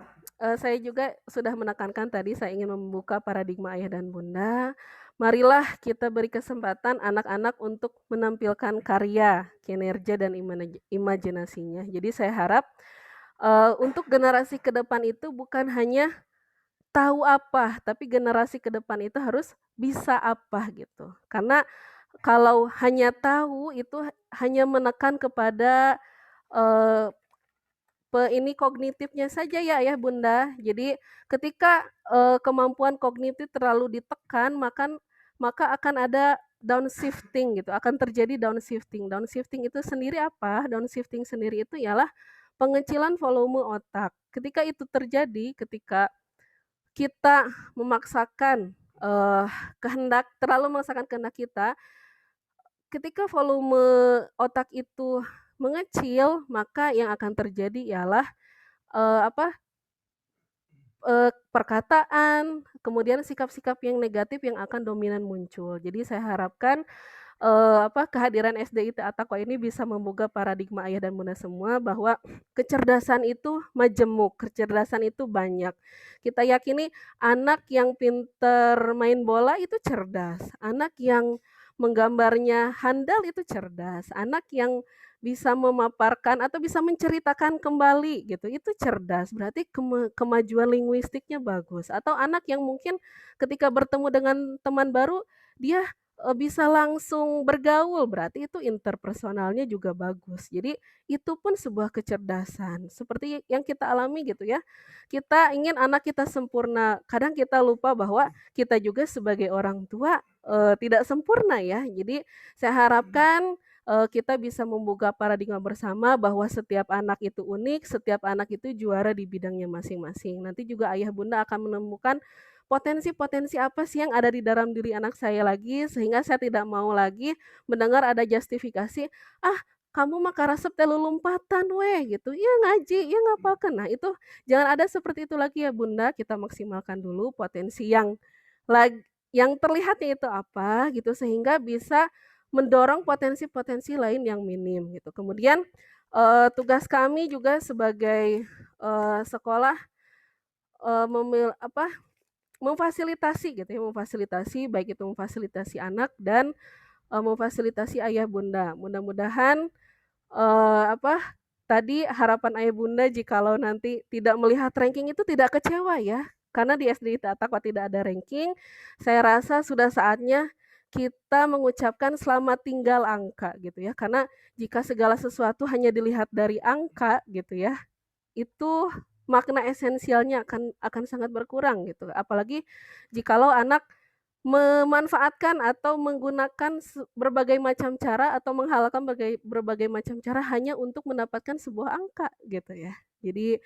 saya juga sudah menekankan tadi, saya ingin membuka paradigma ayah dan bunda. Marilah kita beri kesempatan anak-anak untuk menampilkan karya, kinerja, dan imajinasinya. Jadi saya harap untuk generasi ke depan itu bukan hanya tahu apa, tapi generasi ke depan itu harus bisa apa gitu. Karena kalau hanya tahu itu hanya menekan kepada ini kognitifnya saja ya ayah bunda. Jadi ketika kemampuan kognitif terlalu ditekan, maka akan ada downshifting gitu, akan terjadi downshifting. Downshifting itu sendiri apa? Downshifting sendiri itu ialah pengecilan volume otak. Ketika itu terjadi, ketika kita memaksakan terlalu memaksakan kehendak kita, ketika volume otak itu mengecil, maka yang akan terjadi ialah perkataan, kemudian sikap-sikap yang negatif yang akan dominan muncul. Jadi saya harapkan kehadiran SD IT At-Taqwa ini bisa membuka paradigma ayah dan bunda semua bahwa kecerdasan itu majemuk, kecerdasan itu banyak. Kita yakini anak yang pinter main bola itu cerdas, anak yang menggambarnya handal itu cerdas, anak yang bisa memaparkan atau bisa menceritakan kembali gitu, itu cerdas, berarti kemajuan linguistiknya bagus. Atau anak yang mungkin ketika bertemu dengan teman baru, dia bisa langsung bergaul, berarti itu interpersonalnya juga bagus. Jadi itu pun sebuah kecerdasan, seperti yang kita alami gitu ya. Kita ingin anak kita sempurna, kadang kita lupa bahwa kita juga sebagai orang tua, tidak sempurna ya. Jadi saya harapkan, kita bisa membuka paradigma bersama bahwa setiap anak itu unik, setiap anak itu juara di bidangnya masing-masing. Nanti juga ayah bunda akan menemukan potensi-potensi apa sih yang ada di dalam diri anak saya lagi, sehingga saya tidak mau lagi mendengar ada justifikasi, "Ah, kamu mah karasep teh lulumpatan weh," gitu. "Iya ngaji, iya ngapalkeun." Nah itu jangan ada seperti itu lagi ya Bunda, kita maksimalkan dulu potensi yang terlihatnya itu apa gitu, sehingga bisa mendorong potensi-potensi lain yang minim gitu. Kemudian, tugas kami juga sebagai, sekolah, eee, memil apa, memfasilitasi gitu ya, memfasilitasi baik itu memfasilitasi anak dan, memfasilitasi ayah bunda. Mudah-mudahan, tadi harapan ayah bunda jikalau nanti tidak melihat ranking itu tidak kecewa ya, karena di SDIT At-Taqwa tidak ada ranking. Saya rasa sudah saatnya kita mengucapkan selamat tinggal angka gitu ya, karena jika segala sesuatu hanya dilihat dari angka gitu ya, itu makna esensialnya akan sangat berkurang gitu. Apalagi jikalau anak memanfaatkan atau menggunakan berbagai macam cara atau menghalalkan berbagai macam cara hanya untuk mendapatkan sebuah angka gitu ya. Jadi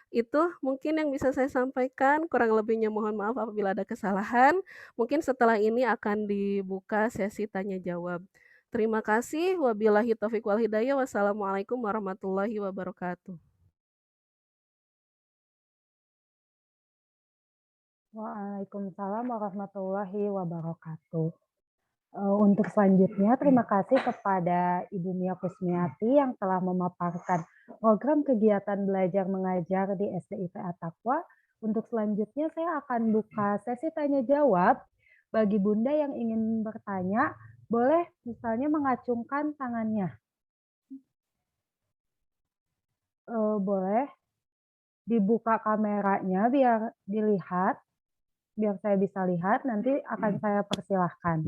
itu mungkin yang bisa saya sampaikan, kurang lebihnya mohon maaf apabila ada kesalahan. Mungkin setelah ini akan dibuka sesi tanya jawab. Terima kasih. Wabillahi taufiq wal hidayah. Wassalamualaikum warahmatullahi wabarakatuh. Waalaikumsalam warahmatullahi wabarakatuh. Untuk selanjutnya, terima kasih kepada Ibu Mia Kusmiati yang telah memaparkan program kegiatan belajar mengajar di SDIT At-Taqwa. Untuk selanjutnya, saya akan buka sesi tanya jawab. Bagi Bunda yang ingin bertanya, boleh misalnya mengacungkan tangannya. Boleh dibuka kameranya biar dilihat, biar saya bisa lihat, nanti akan saya persilahkan.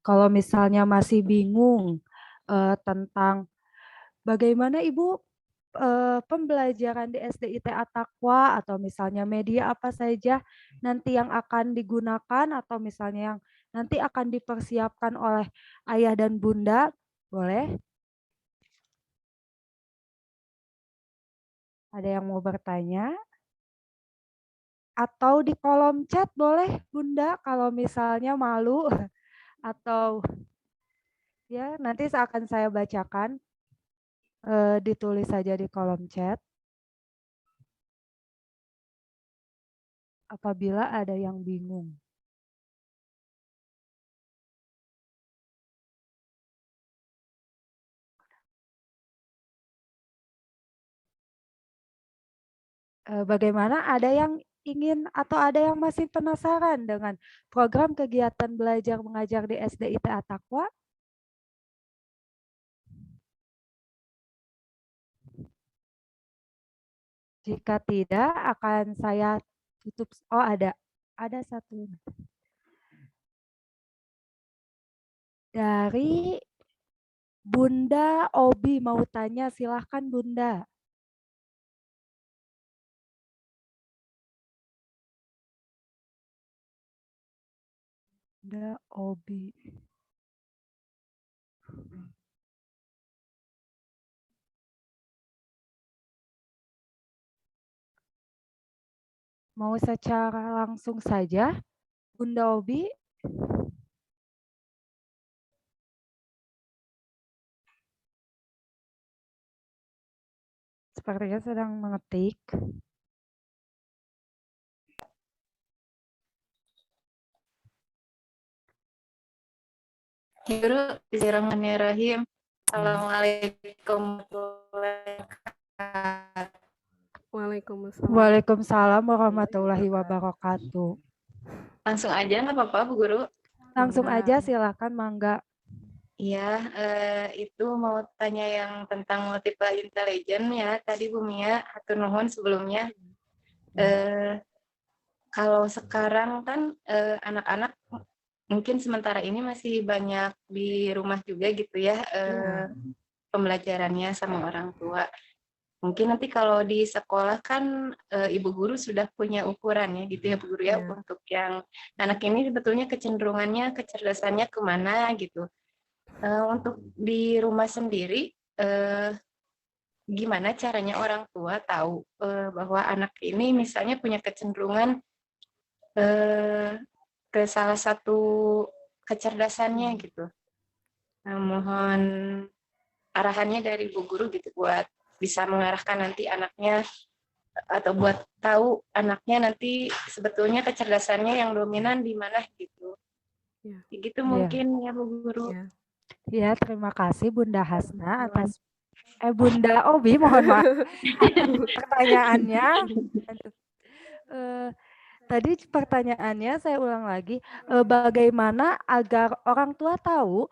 Kalau misalnya masih bingung tentang bagaimana Ibu pembelajaran di SDIT At-Taqwa atau misalnya media apa saja nanti yang akan digunakan atau misalnya yang nanti akan dipersiapkan oleh ayah dan bunda, boleh? Ada yang mau bertanya? Atau di kolom chat boleh Bunda kalau misalnya malu atau ya nanti akan saya bacakan, ditulis saja di kolom chat apabila ada yang bingung. Bagaimana, ada yang ingin atau ada yang masih penasaran dengan program kegiatan belajar mengajar di SDIT At-Taqwa? Jika tidak, akan saya tutup. Oh, ada satu. Dari Bunda Obi mau tanya, silahkan Bunda. Bunda Obi. Mau secara langsung saja, Bunda Obi? Sepertinya sedang mengetik. Guru, bismillahirrahmanirrahim. Assalamualaikum warahmatullahi wabarakatuh. Waalaikumsalam. Waalaikumsalam warahmatullahi wabarakatuh. Langsung aja nggak apa-apa Bu Guru? Langsung aja silakan, mangga. Iya, itu mau tanya yang tentang multiple intelligence ya. Tadi Bu Mia, hatur nuhun sebelumnya. kalau sekarang kan anak-anak mungkin sementara ini masih banyak di rumah juga gitu ya, Iya. pembelajarannya sama orang tua. Mungkin nanti kalau di sekolah kan ibu guru sudah punya ukuran ya gitu ya Bu Guru ya, Iya. untuk yang anak ini sebetulnya kecenderungannya, kecerdasannya kemana gitu. Untuk di rumah sendiri, gimana caranya orang tua tahu bahwa anak ini misalnya punya kecenderungan ke salah satu kecerdasannya gitu. Nah, mohon arahannya dari Bu Guru gitu buat bisa mengarahkan nanti anaknya atau buat tahu anaknya nanti sebetulnya kecerdasannya yang dominan di mana gitu. Iya. Gitu Iya. mungkin ya Bu Guru. Iya. Ya, terima kasih Bunda Hasna atas Bunda Obi, mohon maaf pertanyaannya. Eh, Tadi pertanyaannya saya ulang lagi, bagaimana agar orang tua tahu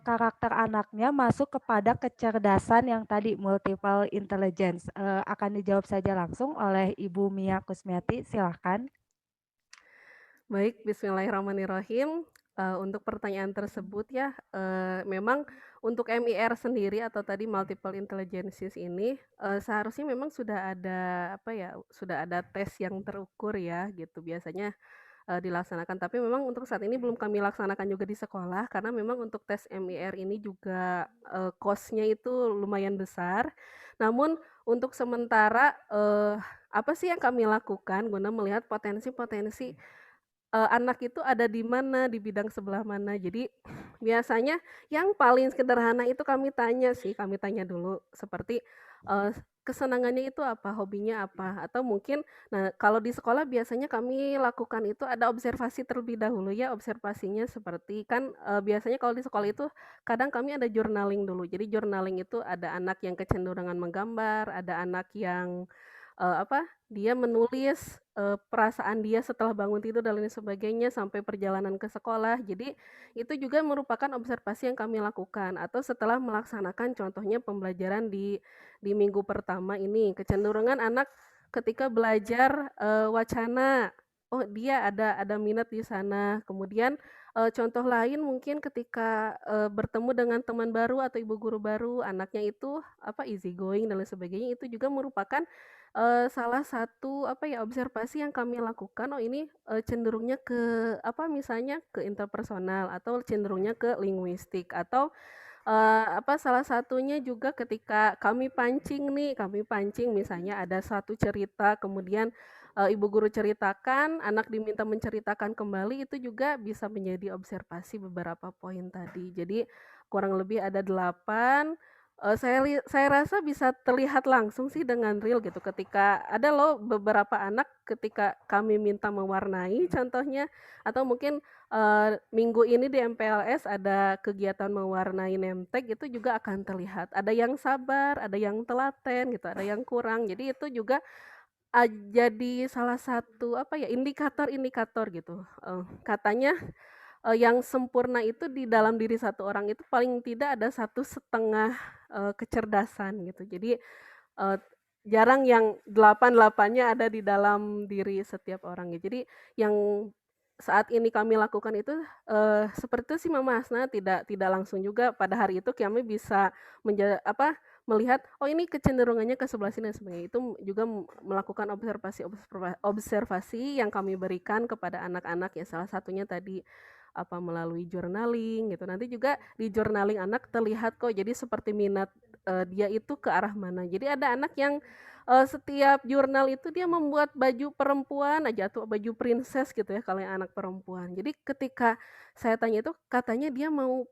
karakter anaknya masuk kepada kecerdasan yang tadi multiple intelligence? Akan dijawab saja langsung oleh Ibu Mia Kusmiati, silahkan. Baik, bismillahirrahmanirrahim. Untuk pertanyaan tersebut ya, memang untuk MIR sendiri atau tadi multiple intelligences ini, seharusnya memang sudah ada, apa ya, sudah ada tes yang terukur ya, gitu, biasanya, dilaksanakan. Tapi memang untuk saat ini belum kami laksanakan juga di sekolah, karena memang untuk tes MIR ini juga, cost-nya itu lumayan besar. Namun untuk sementara, apa sih yang kami lakukan guna melihat potensi-potensi anak itu ada di mana, di bidang sebelah mana. Jadi biasanya yang paling sederhana itu kami tanya sih, kami tanya dulu seperti, kesenangannya itu apa, hobinya apa, atau mungkin nah kalau di sekolah biasanya kami lakukan itu ada observasi terlebih dahulu ya, observasinya seperti kan, biasanya kalau di sekolah itu kadang kami ada journaling dulu. Jadi journaling itu ada anak yang kecenderungan menggambar, ada anak yang apa, dia menulis, perasaan dia setelah bangun tidur dan lain sebagainya, sampai perjalanan ke sekolah. Jadi, itu juga merupakan observasi yang kami lakukan, atau setelah melaksanakan contohnya pembelajaran di minggu pertama ini, kecenderungan anak ketika belajar, wacana, oh dia ada minat di sana. Kemudian, contoh lain mungkin ketika, bertemu dengan teman baru atau ibu guru baru, anaknya itu, apa, easy going dan lain sebagainya, itu juga merupakan salah satu, apa ya, observasi yang kami lakukan, oh ini, cenderungnya ke, apa, misalnya ke interpersonal atau cenderungnya ke linguistik atau, apa, salah satunya juga ketika kami pancing misalnya ada satu cerita kemudian, ibu guru ceritakan, anak diminta menceritakan kembali, itu juga bisa menjadi observasi beberapa poin tadi. Jadi kurang lebih ada 8. Saya rasa bisa terlihat langsung sih dengan real gitu ketika ada loh beberapa anak ketika kami minta mewarnai contohnya atau mungkin, minggu ini di MPLS ada kegiatan mewarnai name tag itu juga akan terlihat. Ada yang sabar, ada yang telaten gitu, ada yang kurang. Jadi itu juga, jadi salah satu apa ya, indikator-indikator gitu, katanya yang sempurna itu di dalam diri satu orang itu paling tidak ada 1,5 kecerdasan gitu. Jadi, jarang yang 8-8-nya ada di dalam diri setiap orang ya. Jadi yang saat ini kami lakukan itu, seperti itu sih Mama Hasna, tidak langsung juga pada hari itu kami bisa melihat, oh ini kecenderungannya ke sebelah sini dan sebagainya. Itu juga melakukan observasi yang kami berikan kepada anak-anak ya, salah satunya tadi apa melalui journaling gitu. Nanti juga di journaling anak terlihat kok jadi seperti minat dia itu ke arah mana. Jadi ada anak yang setiap jurnal itu dia membuat baju perempuan aja atau baju princess gitu ya kalau yang anak perempuan. Jadi ketika saya tanya itu katanya dia mau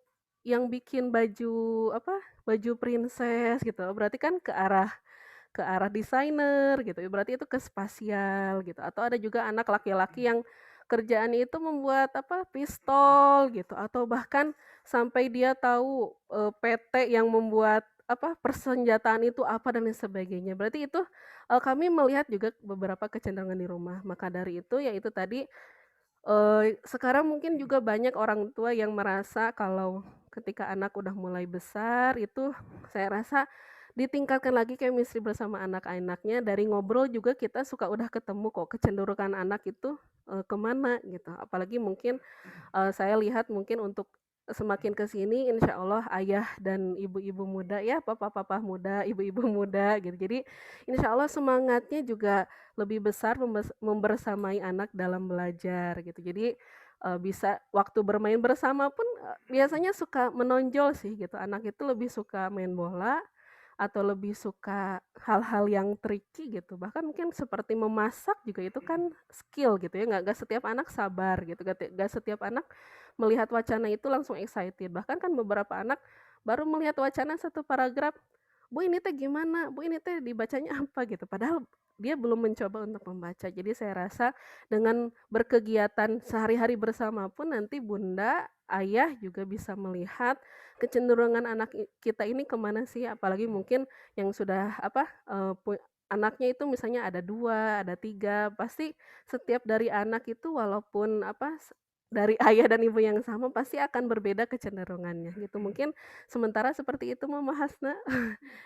yang bikin baju apa baju princess gitu. Berarti kan ke arah desainer gitu, berarti itu ke spasial gitu. Atau ada juga anak laki-laki yang kerjaannya itu membuat apa, pistol gitu, atau bahkan sampai dia tahu, PT yang membuat apa, persenjataan itu apa dan lain sebagainya. Berarti itu, kami melihat juga beberapa kecenderungan di rumah. Maka dari itu, ya itu tadi, sekarang mungkin juga banyak orang tua yang merasa kalau ketika anak udah mulai besar itu saya rasa ditingkatkan lagi chemistry bersama anak-anaknya, dari ngobrol juga kita suka udah ketemu kok kecenderungan anak itu, kemana gitu. Apalagi mungkin, saya lihat mungkin untuk semakin ke sini insya Allah ayah dan ibu-ibu muda ya, papa-papa muda, ibu-ibu muda gitu. Jadi insya Allah semangatnya juga lebih besar membersamai anak dalam belajar gitu. Jadi, bisa waktu bermain bersama pun, biasanya suka menonjol sih gitu, anak itu lebih suka main bola atau lebih suka hal-hal yang tricky gitu, bahkan mungkin seperti memasak juga itu kan skill gitu ya, nggak setiap anak sabar gitu, nggak setiap anak melihat wacana itu langsung excited, bahkan kan beberapa anak baru melihat wacana satu paragraf, "Bu ini teh gimana? Bu ini teh dibacanya apa?" gitu, padahal dia belum mencoba untuk membaca. Jadi saya rasa dengan berkegiatan sehari-hari bersama pun nanti bunda, ayah juga bisa melihat kecenderungan anak kita ini kemana sih, apalagi mungkin yang sudah apa, anaknya itu misalnya ada 2 ada 3 pasti setiap dari anak itu walaupun apa, dari ayah dan ibu yang sama pasti akan berbeda kecenderungannya gitu. Mungkin sementara seperti itu Mama Hasna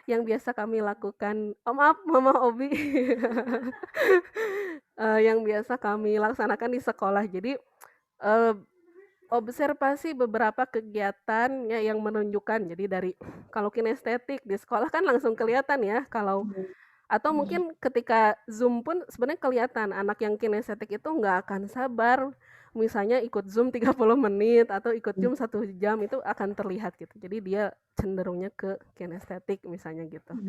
yang biasa kami lakukan oh maaf Mama Obi, yang biasa kami laksanakan di sekolah. Jadi, eee observasi beberapa kegiatan ya yang menunjukkan, jadi dari kalau kinestetik di sekolah kan langsung kelihatan ya kalau atau mungkin ketika Zoom pun sebenarnya kelihatan anak yang kinestetik itu nggak akan sabar, misalnya ikut Zoom 30 menit atau ikut Zoom 1 jam itu akan terlihat gitu. Jadi dia cenderungnya ke kinestetik misalnya gitu.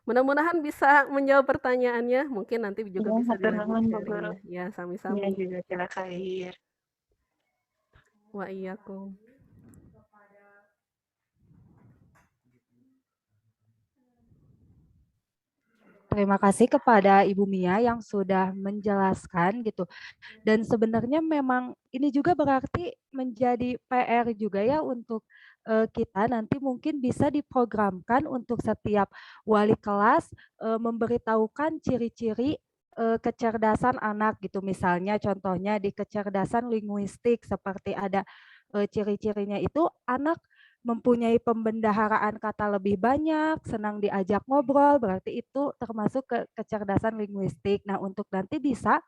Mudah-mudahan bisa menjawab pertanyaannya, mungkin nanti juga Iya, bisa hatur dilanjut nuhun Bu Guru. sharing-nya. Ya, Ya sami-sami. jazakallah khair. Wa iyyakum. Terima kasih kepada Ibu Mia yang sudah menjelaskan gitu. Dan sebenarnya memang ini juga berarti menjadi PR juga ya untuk kita nanti mungkin bisa diprogramkan untuk setiap wali kelas memberitahukan ciri-ciri kecerdasan anak gitu. Misalnya contohnya di kecerdasan linguistik seperti ada ciri-cirinya itu anak mempunyai pembendaharaan kata lebih banyak, senang diajak ngobrol, berarti itu termasuk kecerdasan linguistik. Nah, untuk nanti bisa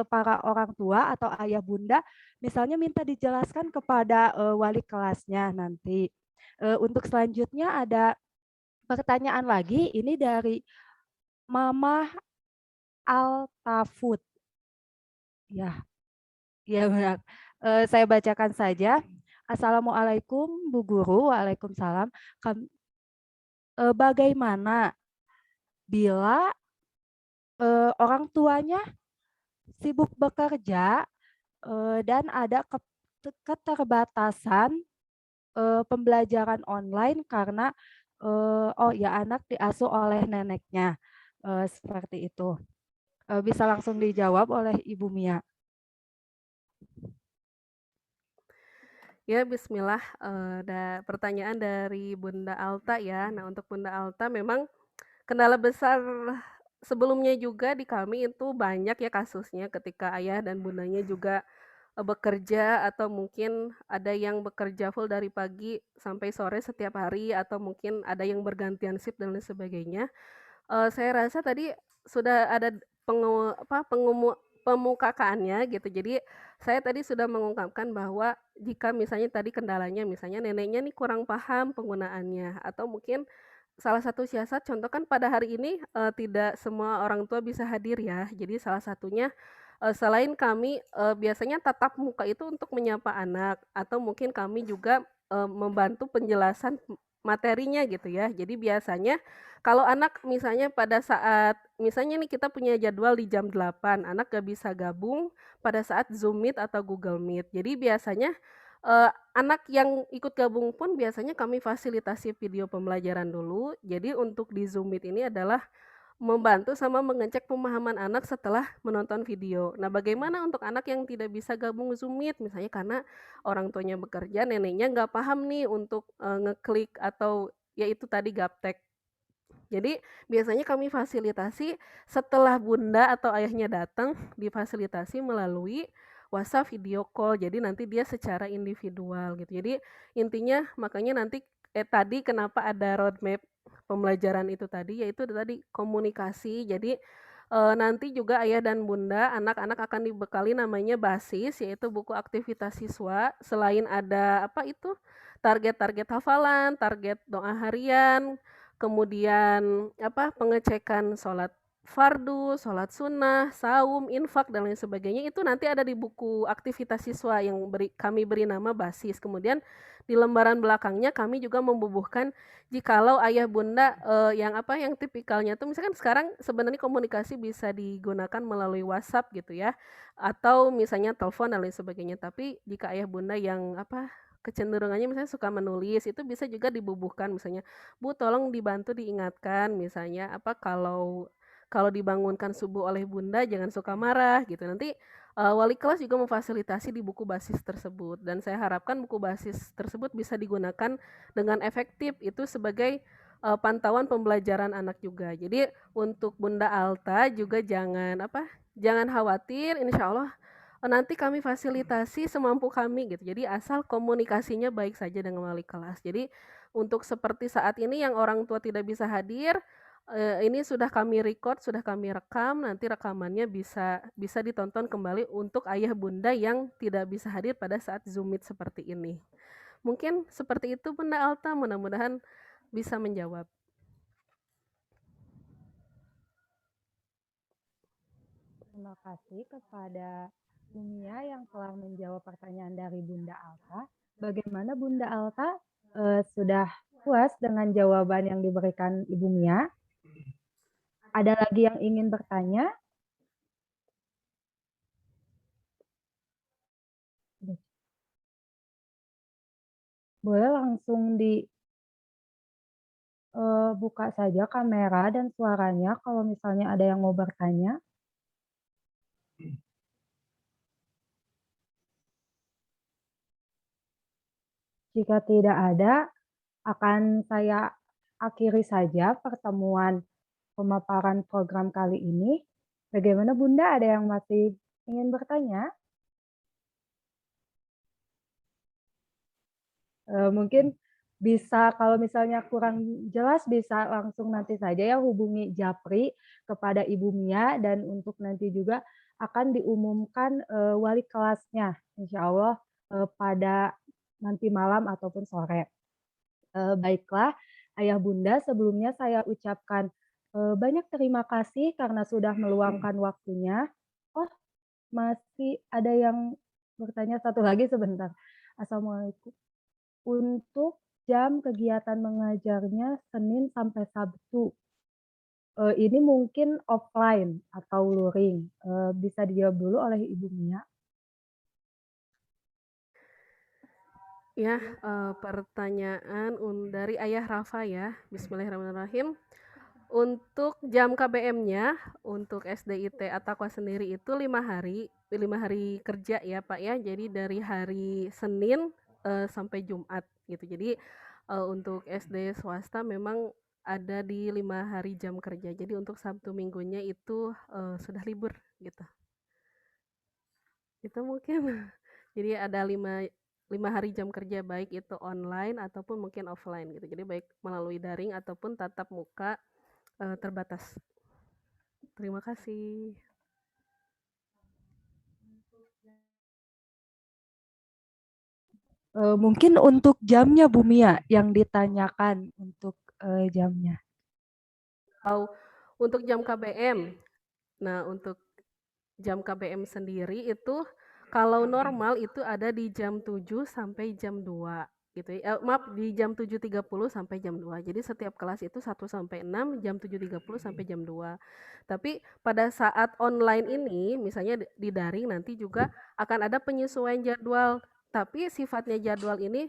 para orang tua atau ayah bunda misalnya minta dijelaskan kepada wali kelasnya nanti. Untuk selanjutnya ada pertanyaan lagi, ini dari Mama Altafut. Ya, ya benar. Saya bacakan saja. Assalamualaikum Bu Guru, Waalaikumsalam. Bagaimana bila orang tuanya sibuk bekerja dan ada keterbatasan pembelajaran online karena oh ya anak diasuh oleh neneknya seperti itu. Bisa langsung dijawab oleh Ibu Mia. Ya, bismillah, pertanyaan dari Bunda Alta ya. Nah, untuk Bunda Alta memang kendala besar sebelumnya juga di kami itu banyak ya kasusnya ketika ayah dan bundanya juga, bekerja atau mungkin ada yang bekerja full dari pagi sampai sore setiap hari atau mungkin ada yang bergantian shift dan lain sebagainya. Saya rasa tadi sudah ada pemukakaannya gitu. Jadi saya tadi sudah mengungkapkan bahwa jika misalnya tadi kendalanya misalnya neneknya nih kurang paham penggunaannya atau mungkin salah satu siasat contoh kan pada hari ini, tidak semua orang tua bisa hadir ya. Jadi salah satunya, selain kami, biasanya tatap muka itu untuk menyapa anak atau mungkin kami juga, membantu penjelasan materinya gitu ya. Jadi biasanya kalau anak misalnya pada saat misalnya nih kita punya jadwal di jam 8, anak gak bisa gabung pada saat Zoom Meet atau Google Meet. Jadi biasanya, anak yang ikut gabung pun biasanya kami fasilitasi video pembelajaran dulu. Jadi untuk di Zoom Meet ini adalah membantu sama mengecek pemahaman anak setelah menonton video. Nah, bagaimana untuk anak yang tidak bisa gabung Zoom Meet, misalnya karena orang tuanya bekerja, neneknya nggak paham nih untuk ngeklik atau ya itu tadi gaptek. Jadi biasanya kami fasilitasi setelah bunda atau ayahnya datang, difasilitasi melalui WhatsApp video call. Jadi nanti dia secara individual gitu. Jadi intinya makanya nanti tadi kenapa ada roadmap pembelajaran itu tadi, yaitu tadi komunikasi. Jadi nanti juga ayah dan bunda, anak-anak akan dibekali namanya basis, yaitu buku aktivitas siswa. Selain ada apa itu target-target hafalan, target doa harian, kemudian apa pengecekan sholat fardu, sholat sunnah, saum, infak dan lain sebagainya itu nanti ada di buku aktivitas siswa yang kami beri nama basis. Kemudian di lembaran belakangnya kami juga membubuhkan jikalau ayah bunda yang tipikalnya tuh misalkan sekarang sebenarnya komunikasi bisa digunakan melalui WhatsApp gitu ya atau misalnya telepon dan lain sebagainya, tapi jika ayah bunda yang kecenderungannya misalnya suka menulis itu bisa juga dibubuhkan misalnya, Bu tolong dibantu diingatkan misalnya kalau kalau dibangunkan subuh oleh bunda jangan suka marah gitu. Nanti wali kelas juga memfasilitasi di buku basis tersebut dan saya harapkan buku basis tersebut bisa digunakan dengan efektif itu sebagai pantauan pembelajaran anak juga. Jadi untuk Bunda Alta juga jangan khawatir, insya Allah nanti kami fasilitasi semampu kami gitu. Jadi asal komunikasinya baik saja dengan wali kelas. Jadi untuk seperti saat ini yang orang tua tidak bisa hadir, ini sudah kami record, sudah kami rekam, nanti rekamannya bisa ditonton kembali untuk ayah bunda yang tidak bisa hadir pada saat Zoom Meet seperti ini. Mungkin seperti itu Bunda Alta, mudah-mudahan bisa menjawab. Terima kasih kepada Bumia yang telah menjawab pertanyaan dari Bunda Alta. Bagaimana Bunda Alta sudah puas dengan jawaban yang diberikan Ibu Mia? Ada lagi yang ingin bertanya? Boleh langsung buka saja kamera dan suaranya kalau misalnya ada yang mau bertanya. Jika tidak ada, akan saya akhiri saja pertemuan pemaparan program kali ini. Bagaimana Bunda, ada yang masih ingin bertanya? Mungkin bisa kalau misalnya kurang jelas bisa langsung nanti saja ya hubungi Japri kepada Ibu Mia dan untuk nanti juga akan diumumkan wali kelasnya insya Allah pada nanti malam ataupun sore. Baiklah Ayah Bunda, sebelumnya saya ucapkan banyak terima kasih karena sudah meluangkan waktunya. Oh, masih ada yang bertanya satu lagi sebentar. Assalamualaikum. Untuk jam kegiatan mengajarnya Senin sampai Sabtu. Ini mungkin offline atau luring. Bisa dijawab dulu oleh Ibu Mia. Ya, pertanyaan dari Ayah Rafa ya. Bismillahirrahmanirrahim. Untuk jam KBM-nya untuk SDIT At-Taqwa sendiri itu 5 hari kerja ya Pak ya. Jadi dari hari Senin sampai Jumat gitu. Jadi untuk SD swasta memang ada di 5 hari jam kerja. Jadi untuk Sabtu Minggunya itu sudah libur gitu. Itu mungkin. Jadi ada 5 hari jam kerja baik itu online ataupun mungkin offline gitu. Jadi baik melalui daring ataupun tatap muka terbatas. Terima kasih. Mungkin untuk jamnya Bu Mia yang ditanyakan untuk jamnya. Untuk jam KBM. Nah, untuk jam KBM sendiri itu kalau normal itu ada di jam 7 sampai jam 2 gitu ya. Maaf, di jam 7.30 sampai jam 2. Jadi setiap kelas itu 1 sampai 6, jam 7.30 sampai jam 2. Tapi pada saat online ini, misalnya di daring nanti juga akan ada penyesuaian jadwal. Tapi sifatnya jadwal ini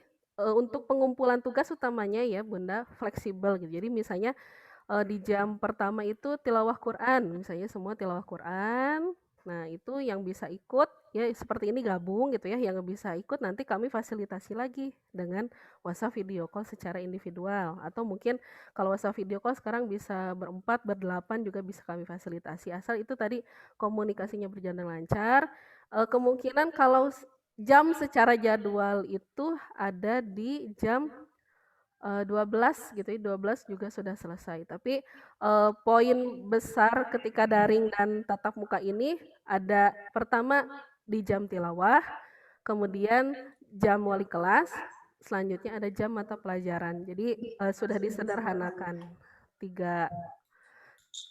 untuk pengumpulan tugas utamanya ya Bunda fleksibel gitu. Jadi misalnya di jam pertama itu tilawah Quran, misalnya semua tilawah Quran. Nah, itu yang bisa ikut ya seperti ini gabung gitu ya, yang bisa ikut nanti kami fasilitasi lagi dengan WhatsApp video call secara individual atau mungkin kalau WhatsApp video call sekarang bisa berempat, berdelapan juga bisa kami fasilitasi asal itu tadi komunikasinya berjalan lancar. Kemungkinan kalau jam secara jadwal itu ada di jam 12 gitu ya, 12 juga sudah selesai. Tapi poin besar ketika daring dan tatap muka ini ada pertama di jam tilawah, kemudian jam wali kelas, selanjutnya ada jam mata pelajaran. Jadi sudah disederhanakan tiga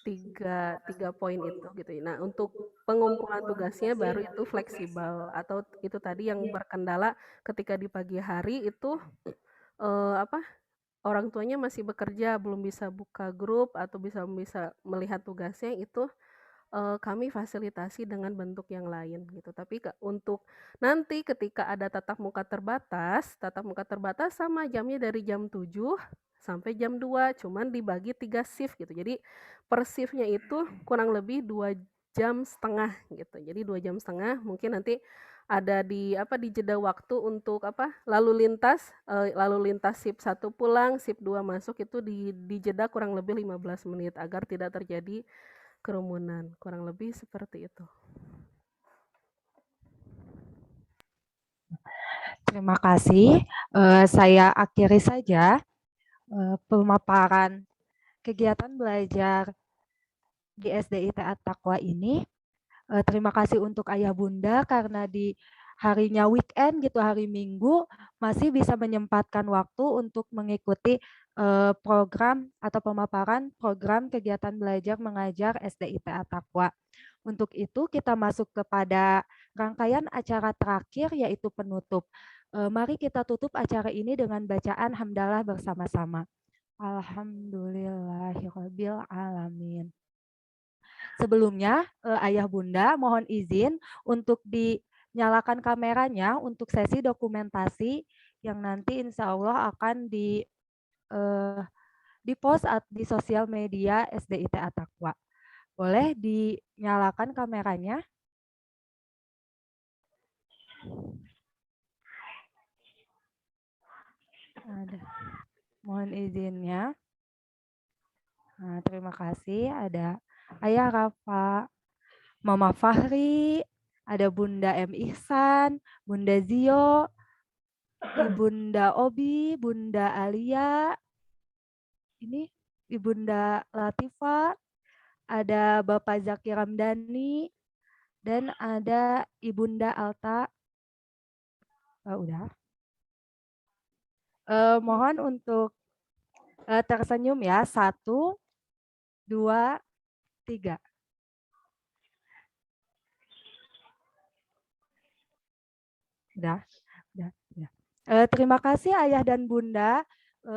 tiga poin itu gitu ya. Nah, untuk pengumpulan tugasnya baru itu fleksibel atau itu tadi yang berkendala ketika di pagi hari itu apa orang tuanya masih bekerja, belum bisa buka grup atau bisa bisa melihat tugasnya itu kami fasilitasi dengan bentuk yang lain gitu. Tapi untuk nanti ketika ada tatap muka terbatas sama jamnya dari jam 7 sampai jam 2, cuman dibagi 3 shift gitu. Jadi per shiftnya itu kurang lebih 2,5 jam gitu. Jadi 2,5 jam mungkin nanti ada di di jeda waktu untuk lalu lintas shift 1 pulang, shift 2 masuk itu di jeda kurang lebih 15 menit agar tidak terjadi kerumunan, kurang lebih seperti itu. Terima kasih. Saya akhiri saja pemaparan kegiatan belajar di SDIT At-Taqwa ini. Terima kasih untuk Ayah Bunda karena di harinya weekend gitu, hari Minggu masih bisa menyempatkan waktu untuk mengikuti program atau pemaparan program kegiatan belajar mengajar SDIT At-Taqwa. Untuk itu kita masuk kepada rangkaian acara terakhir yaitu penutup. Mari kita tutup acara ini dengan bacaan hamdalah bersama-sama. Alhamdulillahirabbil alamin. Sebelumnya, Ayah Bunda mohon izin untuk dinyalakan kameranya untuk sesi dokumentasi yang nanti insya Allah akan di-post di sosial media SDIT At-Taqwa. Boleh dinyalakan kameranya? Ada. Mohon izinnya. Nah, terima kasih. Ada Ayah Rafa, Mama Fahri, ada Bunda M. Ihsan, Bunda Zio, Ibunda Obi, Bunda Alia, ini Ibunda Latifa, ada Bapak Zaki Ramdhani, dan ada Ibunda Alta. Udah. Mohon untuk tersenyum ya. 1, 2, 3. Udah. Terima kasih Ayah dan Bunda.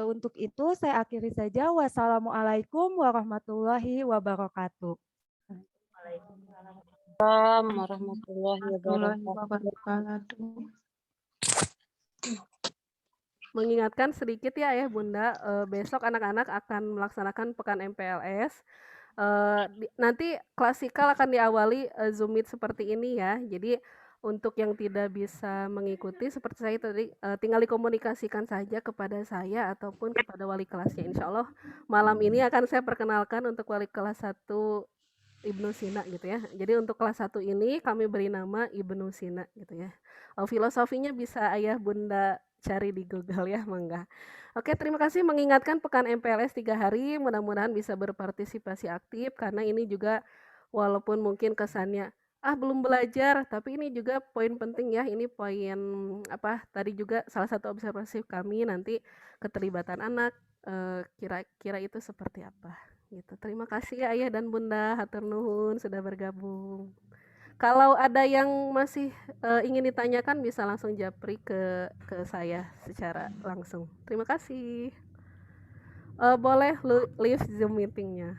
Untuk itu saya akhiri saja. Wassalamualaikum warahmatullahi wabarakatuh. Waalaikumsalam warahmatullahi wabarakatuh. Mengingatkan sedikit ya Ayah Bunda, besok anak-anak akan melaksanakan pekan MPLS. Nanti klasikal akan diawali Zoom Meet seperti ini ya. Jadi untuk yang tidak bisa mengikuti seperti saya tadi, tinggal dikomunikasikan saja kepada saya ataupun kepada wali kelasnya. Insya Allah malam ini akan saya perkenalkan untuk wali kelas 1 Ibnu Sina gitu ya. Jadi untuk kelas 1 ini kami beri nama Ibnu Sina gitu ya. Filosofinya bisa Ayah Bunda cari di Google ya, mangga. Oke, terima kasih mengingatkan pekan MPLS 3 hari, mudah-mudahan bisa berpartisipasi aktif karena ini juga walaupun mungkin kesannya belum belajar, tapi ini juga poin penting ya. Ini poin tadi juga salah satu observasi kami nanti keterlibatan anak kira-kira itu seperti apa gitu. Terima kasih ya Ayah dan Bunda, hatur nuhun sudah bergabung. Kalau ada yang masih ingin ditanyakan bisa langsung japri ke saya secara langsung. Terima kasih. Boleh leave Zoom meetingnya.